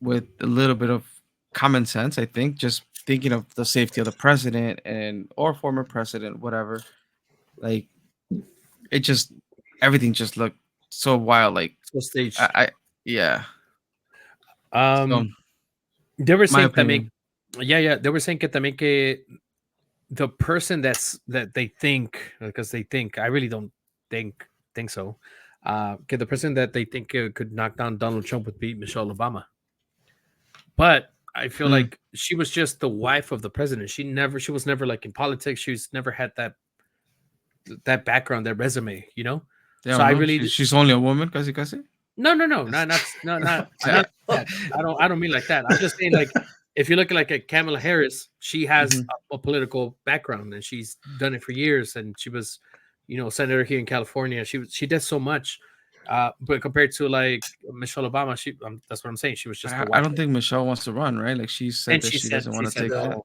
[SPEAKER 3] with a little bit of common sense, I think, just thinking of the safety of the president or former president, whatever, like, it just, everything just looked so wild, like
[SPEAKER 2] so staged.
[SPEAKER 3] Yeah.
[SPEAKER 2] They were saying también, they were saying que también que the person that they think, because they think, I really don't think so, que the person that they think could knock down Donald Trump would be Michelle Obama. But I feel like she was just the wife of the president. She was never like in politics. She's never had that background, that resume, Yeah,
[SPEAKER 3] so I really, she's only a woman, casi.
[SPEAKER 2] No, not that. I don't mean like that. I'm just saying, like, if you look at like a Kamala Harris, she has a political background and she's done it for years, and she was, senator here in California. She did so much, but compared to like Michelle Obama, that's what I'm saying. She was just.
[SPEAKER 3] I don't think Michelle wants to run, right? Like she said that she doesn't want to take that.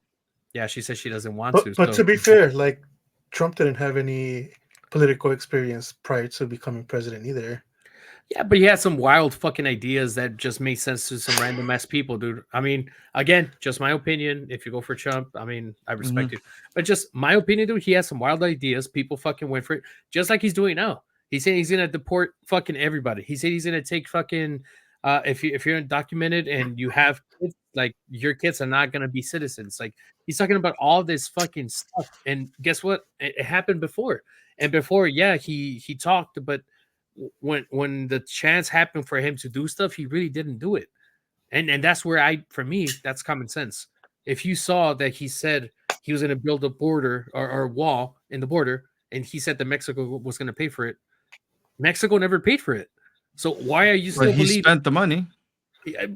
[SPEAKER 2] Yeah, she said she doesn't want to.
[SPEAKER 1] But to be fair, like Trump didn't have any political experience prior to becoming president either.
[SPEAKER 2] Yeah, but he had some wild fucking ideas that just made sense to some random ass people, dude. I mean, again, just my opinion. If you go for Trump, I mean, I respect you. But just my opinion, dude, he has some wild ideas. People fucking went for it, just like he's doing now. He said he's going to deport fucking everybody. He said he's going to take fucking, if you're undocumented and you have kids, like your kids are not going to be citizens. Like he's talking about all this fucking stuff. And guess what? It happened before. And before, yeah, he talked, but when the chance happened for him to do stuff, he really didn't do it. And that's where for me, that's common sense. If you saw that he said he was going to build a border or a wall in the border, and he said that Mexico was going to pay for it, Mexico never paid for it. So why are you still believing?
[SPEAKER 3] He spent the money.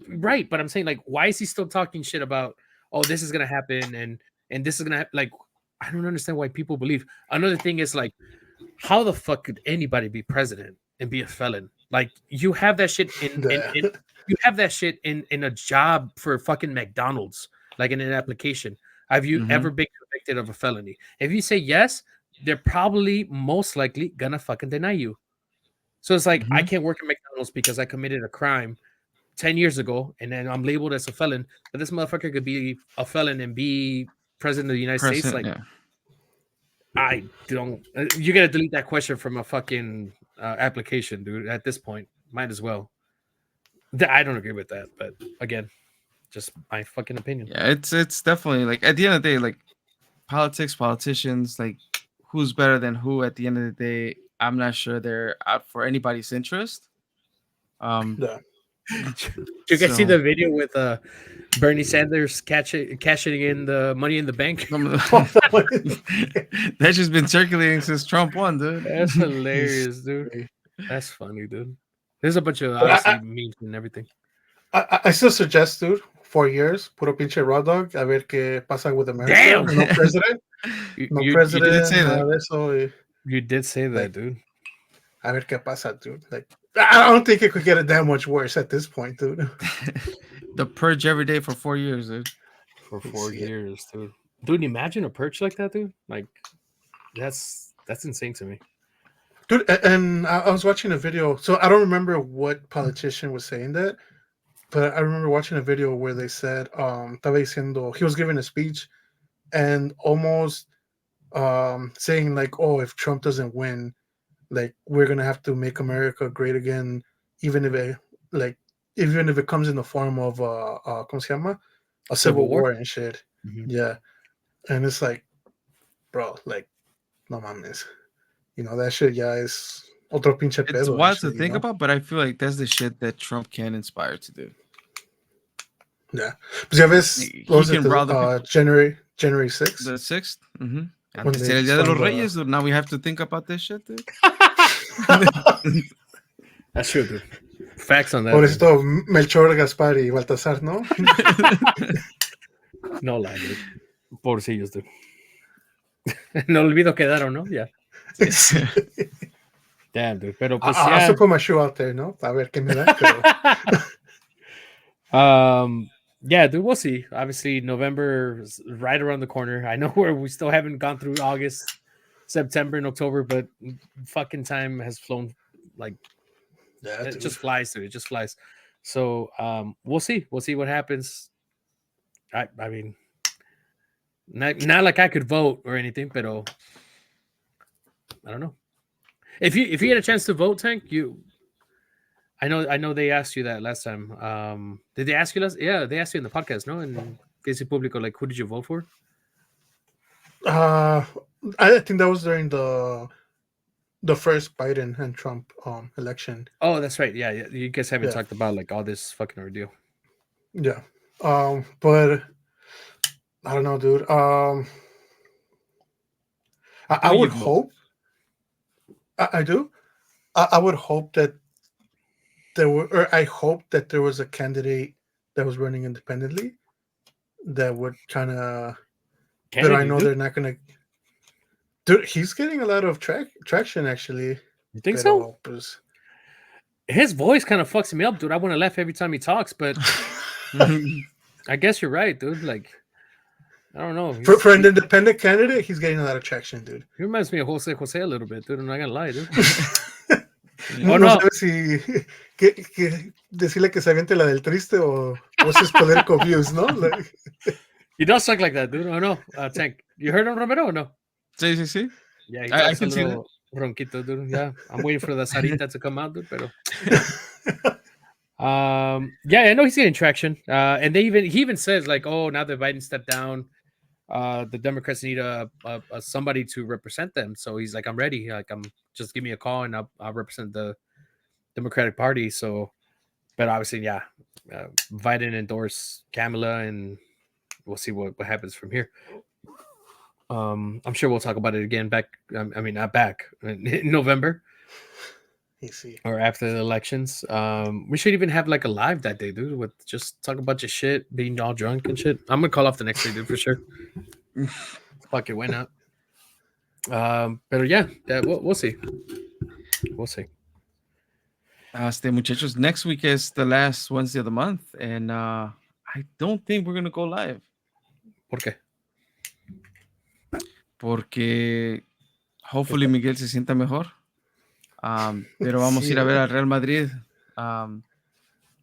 [SPEAKER 2] Right. But I'm saying, like, why is he still talking shit about, oh, this is going to happen and this is going to happen? Like, I don't understand why people believe. Another thing is, like, how the fuck could anybody be president and be a felon? Like, you have that shit in a job for fucking McDonald's, like in an application. Have you ever been convicted of a felony? If you say yes, they're probably most likely gonna fucking deny you. So it's like, I can't work at McDonald's because I committed a crime 10 years ago and then I'm labeled as a felon, but this motherfucker could be a felon and be president of the United States. Like, I don't. You gotta delete that question from a fucking application, dude. At this point, might as well. I don't agree with that, but again, just my fucking opinion.
[SPEAKER 3] Yeah, it's definitely like at the end of the day, like politicians, like who's better than who. At the end of the day, I'm not sure they're out for anybody's interest.
[SPEAKER 2] You guys see the video with Bernie Sanders cashing in the money in the bank?
[SPEAKER 3] That's just been circulating since Trump won, dude.
[SPEAKER 2] That's hilarious, dude. That's funny, dude. There's a bunch of obviously memes and everything.
[SPEAKER 1] I still suggest, dude, 4 years, puro pinche raw dog, a ver qué pasa with America.
[SPEAKER 2] Damn!
[SPEAKER 1] No president.
[SPEAKER 3] You did say that.
[SPEAKER 2] You did say that, dude.
[SPEAKER 1] A ver qué pasa, dude. Like, I don't think it could get that much worse at this point, dude.
[SPEAKER 3] the purge every day for 4 years, dude.
[SPEAKER 2] For 4 years, dude. Dude, imagine a purge like that, dude. Like, that's insane to me.
[SPEAKER 1] Dude, and I was watching a video. So I don't remember what politician was saying that, but I remember watching a video where they said, estaba diciendo, he was giving a speech and almost saying like, oh, if Trump doesn't win, like we're gonna have to make America great again, even if it comes in the form of ¿cómo se llama? A civil war and shit. Mm-hmm. Yeah, and it's like, bro, like, no mames, that shit. Yeah, is otro pinche pedo.
[SPEAKER 3] It's wild to think about, but I feel like that's the shit that Trump can inspire to do.
[SPEAKER 1] Yeah, but ya ves, January 6th.
[SPEAKER 3] The 6th. Mm-hmm. Antes era el Día de los Reyes, so now we have to think about this shit, dude.
[SPEAKER 2] That's true, dude. Facts on that.
[SPEAKER 1] Por esto, Melchor, Gaspar y Baltasar, ¿no?
[SPEAKER 2] No lie, dude. Pobrecillos, dude. No olvido quedaron, ¿no? Ya. Yeah. Damn, dude. Pero pues
[SPEAKER 1] I also put my shoe out there, ¿no? A ver qué me da.
[SPEAKER 2] Pero... yeah, dude, we'll see. Obviously, November is right around the corner. I know we still haven't gone through August, September, and October, but fucking time has flown like it just flies, dude. It just flies. So we'll see. We'll see what happens. I mean, not like I could vote or anything, but I don't know. If you had a chance to vote, Tank, I know they asked you that last time. Did they ask you last? Yeah, they asked you in the podcast, no? In Fiesta Público, like, who did you vote for?
[SPEAKER 1] I think that was during the first Biden and Trump election.
[SPEAKER 2] Oh, that's right. Yeah. You guys haven't talked about like all this fucking ordeal.
[SPEAKER 1] Yeah. But I don't know, dude. I would hope. I do. I would hope that I hope that there was a candidate that was running independently that would kind of. But I know they're not gonna. Dude, he's getting a lot of traction actually.
[SPEAKER 2] You think so? His voice kind of fucks me up, dude. I want to laugh every time he talks, but I guess you're right, dude. Like, I don't know.
[SPEAKER 1] For an independent candidate, he's getting a lot of traction, dude.
[SPEAKER 2] He reminds me of Jose a little bit, dude. I'm not gonna lie, dude.
[SPEAKER 1] No sabes si decirle que se aviente la del triste o sus political views, ¿no? Like...
[SPEAKER 2] He does talk like that, dude. Oh no, Tank. You heard him, Romero, or no?
[SPEAKER 3] Sí.
[SPEAKER 2] Yeah, I can see that. Ronquito, dude. Yeah, I'm waiting for the Sarita to come out, dude. Pero... yeah, I know he's getting traction. And he even says like, oh, now that Biden stepped down, the Democrats need somebody to represent them. So he's like, I'm ready. Like, just give me a call and I'll represent the Democratic Party. So, but obviously, yeah, Biden endorsed Kamala, and we'll see what happens from here. I'm sure we'll talk about it again not back in November. Or after the elections. We should even have like a live that day, dude, with just talk a bunch of shit, being all drunk and shit. I'm gonna call off the next day, dude, for sure. Fuck it, why not? But yeah, we'll see. We'll see.
[SPEAKER 3] Muchachos, next week is the last Wednesday of the month, and I don't think we're gonna go live.
[SPEAKER 2] ¿Por qué?
[SPEAKER 3] Porque hopefully Miguel se sienta mejor. Pero vamos a ir a ver al Real Madrid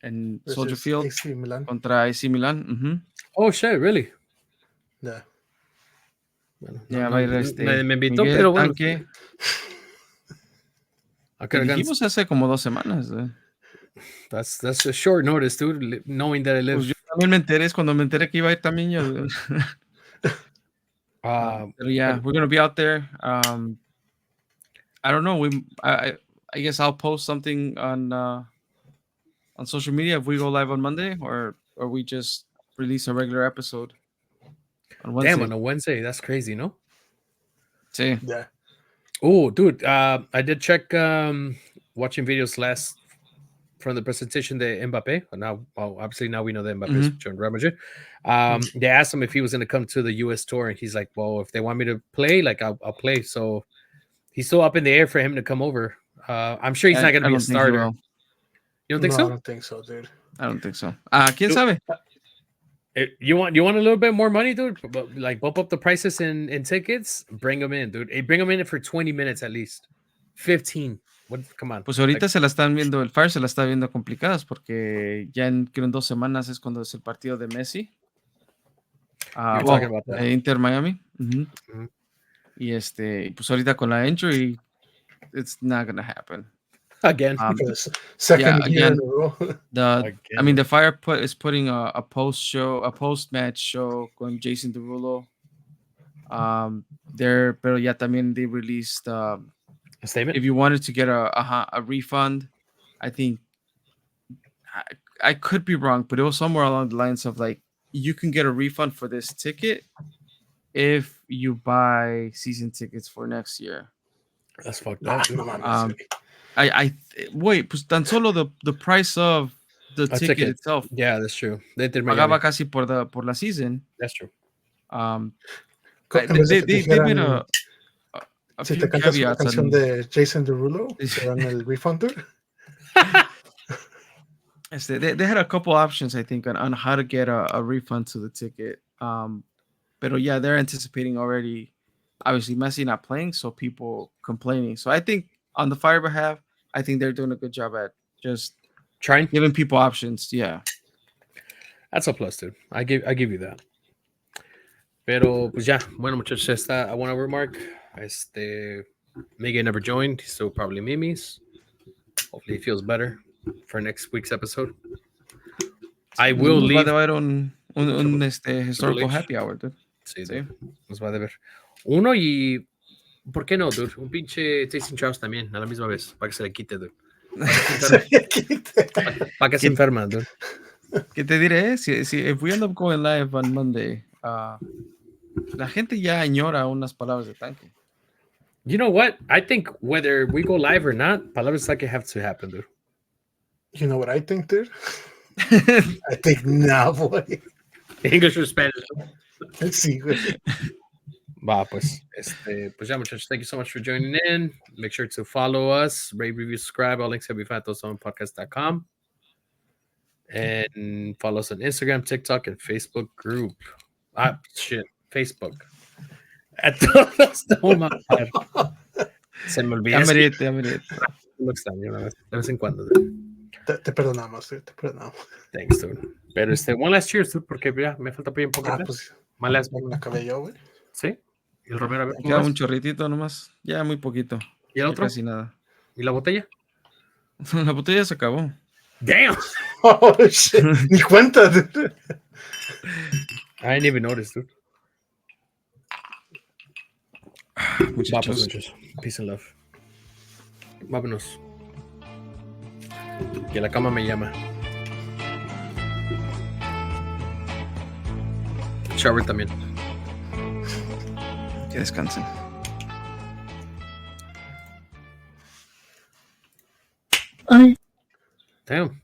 [SPEAKER 3] en Soldier Field contra AC Milan. Mm-hmm.
[SPEAKER 2] Oh shit, really?
[SPEAKER 1] Yeah.
[SPEAKER 3] Ya va a ir
[SPEAKER 2] me invitó,
[SPEAKER 3] Miguel,
[SPEAKER 2] pero bueno.
[SPEAKER 3] Dijimos hace como 2 semanas.
[SPEAKER 2] That's a short notice, dude. Knowing that I live.
[SPEAKER 3] Pues yo también me enteré, cuando me enteré que iba a ir también yo. Pero yeah, we're gonna be out there. I don't know. I guess I'll post something on social media if we go live on Monday, or we just release a regular episode on Wednesday.
[SPEAKER 2] Damn, on a Wednesday, that's crazy, no?
[SPEAKER 3] Sí.
[SPEAKER 1] Yeah.
[SPEAKER 2] Oh, dude, I did check watching videos from the presentation de Mbappé. Now, obviously, now we know that Mbappé is joined Real Madrid. They asked him if he was going to come to the U.S. tour, and he's like, "Well, if they want me to play, like I'll play." So he's still up in the air for him to come over. I'm sure he's not going to be a starter. You don't think so?
[SPEAKER 1] I don't think so, dude.
[SPEAKER 3] I don't think so. ¿Quién sabe?
[SPEAKER 2] You want a little bit more money, dude? Like bump up the prices in tickets. Bring them in, dude. Hey, bring them in for 20 minutes at least. 15. What? Come on.
[SPEAKER 3] Pues ahorita se la están viendo, el Fire se la está viendo complicadas porque ya creo en 2 semanas es cuando es el partido de Messi.
[SPEAKER 2] You were talking about that.
[SPEAKER 3] Inter Miami. Y pues ahorita con la injury, it's not gonna happen.
[SPEAKER 2] Again.
[SPEAKER 1] Second year in a row.
[SPEAKER 3] I mean, the Fire is putting a post-match show con Jason Derulo. Pero ya también they released
[SPEAKER 2] a statement.
[SPEAKER 3] If you wanted to get a refund, I think I could be wrong, but it was somewhere along the lines of like you can get a refund for this ticket if you buy season tickets for next year.
[SPEAKER 2] That's fucked up.
[SPEAKER 3] I wait, pues tan solo the price of the ticket itself.
[SPEAKER 2] Yeah, that's true.
[SPEAKER 3] Pagaba casi por la season.
[SPEAKER 2] That's true.
[SPEAKER 3] They made a
[SPEAKER 1] si
[SPEAKER 3] few
[SPEAKER 1] te cantas una
[SPEAKER 3] caveats
[SPEAKER 1] canción de Jason Derulo, te dan el refund.
[SPEAKER 3] They had a couple options, I think, on how to get a refund to the ticket. But yeah, they're anticipating already. Obviously, Messi not playing, so people complaining. So I think on the Fire behalf, I think they're doing a good job at just
[SPEAKER 2] trying
[SPEAKER 3] giving people options. Yeah,
[SPEAKER 2] that's a plus, dude. I give you that. Pero pues ya, bueno muchachos, I want to remark. Miguel never joined, so probably Mimi's. Hopefully he feels better for next week's episode. I will leave.
[SPEAKER 3] Va a haber un historical happy hour, dude.
[SPEAKER 2] Sí. Nos va a deber. Uno y ¿por qué no, dude? Un pinche Tasting Chows también, a la misma vez, para que se le quite, dude. Para que se enferma, dude.
[SPEAKER 3] ¿Qué te diré? If we end up going live on Monday, la gente ya añora unas palabras de tanque.
[SPEAKER 2] You know what? I think whether we go live or not, palabras de tanque have to happen, dude.
[SPEAKER 1] You know what I think, dude? I think nah, boy.
[SPEAKER 2] English or Spanish.
[SPEAKER 1] Sí, güey.
[SPEAKER 2] Va, pues, pues ya, muchachos, thank you so much for joining in. Make sure to follow us, rate, review, subscribe. All links can be found at todostomanpodcast.com. And follow us on Instagram, TikTok, and Facebook group. Facebook. At Todos Toman. Se me olvidó.
[SPEAKER 3] Ya me
[SPEAKER 2] Lo extraño de vez en cuando.
[SPEAKER 1] Te perdonamos, te perdonamos.
[SPEAKER 2] Thanks, dude. Pero one last cheers, dude, porque ya me falta un poco más.
[SPEAKER 1] Pues,
[SPEAKER 2] Más last.
[SPEAKER 1] me acabé yo, güey.
[SPEAKER 2] Sí. Y el Romero,
[SPEAKER 3] queda un chorritito nomás. Ya muy poquito.
[SPEAKER 2] ¿Y el otro?
[SPEAKER 3] Casi nada.
[SPEAKER 2] ¿Y la botella?
[SPEAKER 3] La botella se acabó.
[SPEAKER 2] Damn.
[SPEAKER 1] Oh, shit. Ni cuenta, dude.
[SPEAKER 2] I didn't even notice, dude.
[SPEAKER 3] Muchachos.
[SPEAKER 2] Peace and love. Vámonos. Que la cama me llama. Shower también.
[SPEAKER 3] Que descansen.
[SPEAKER 2] Damn.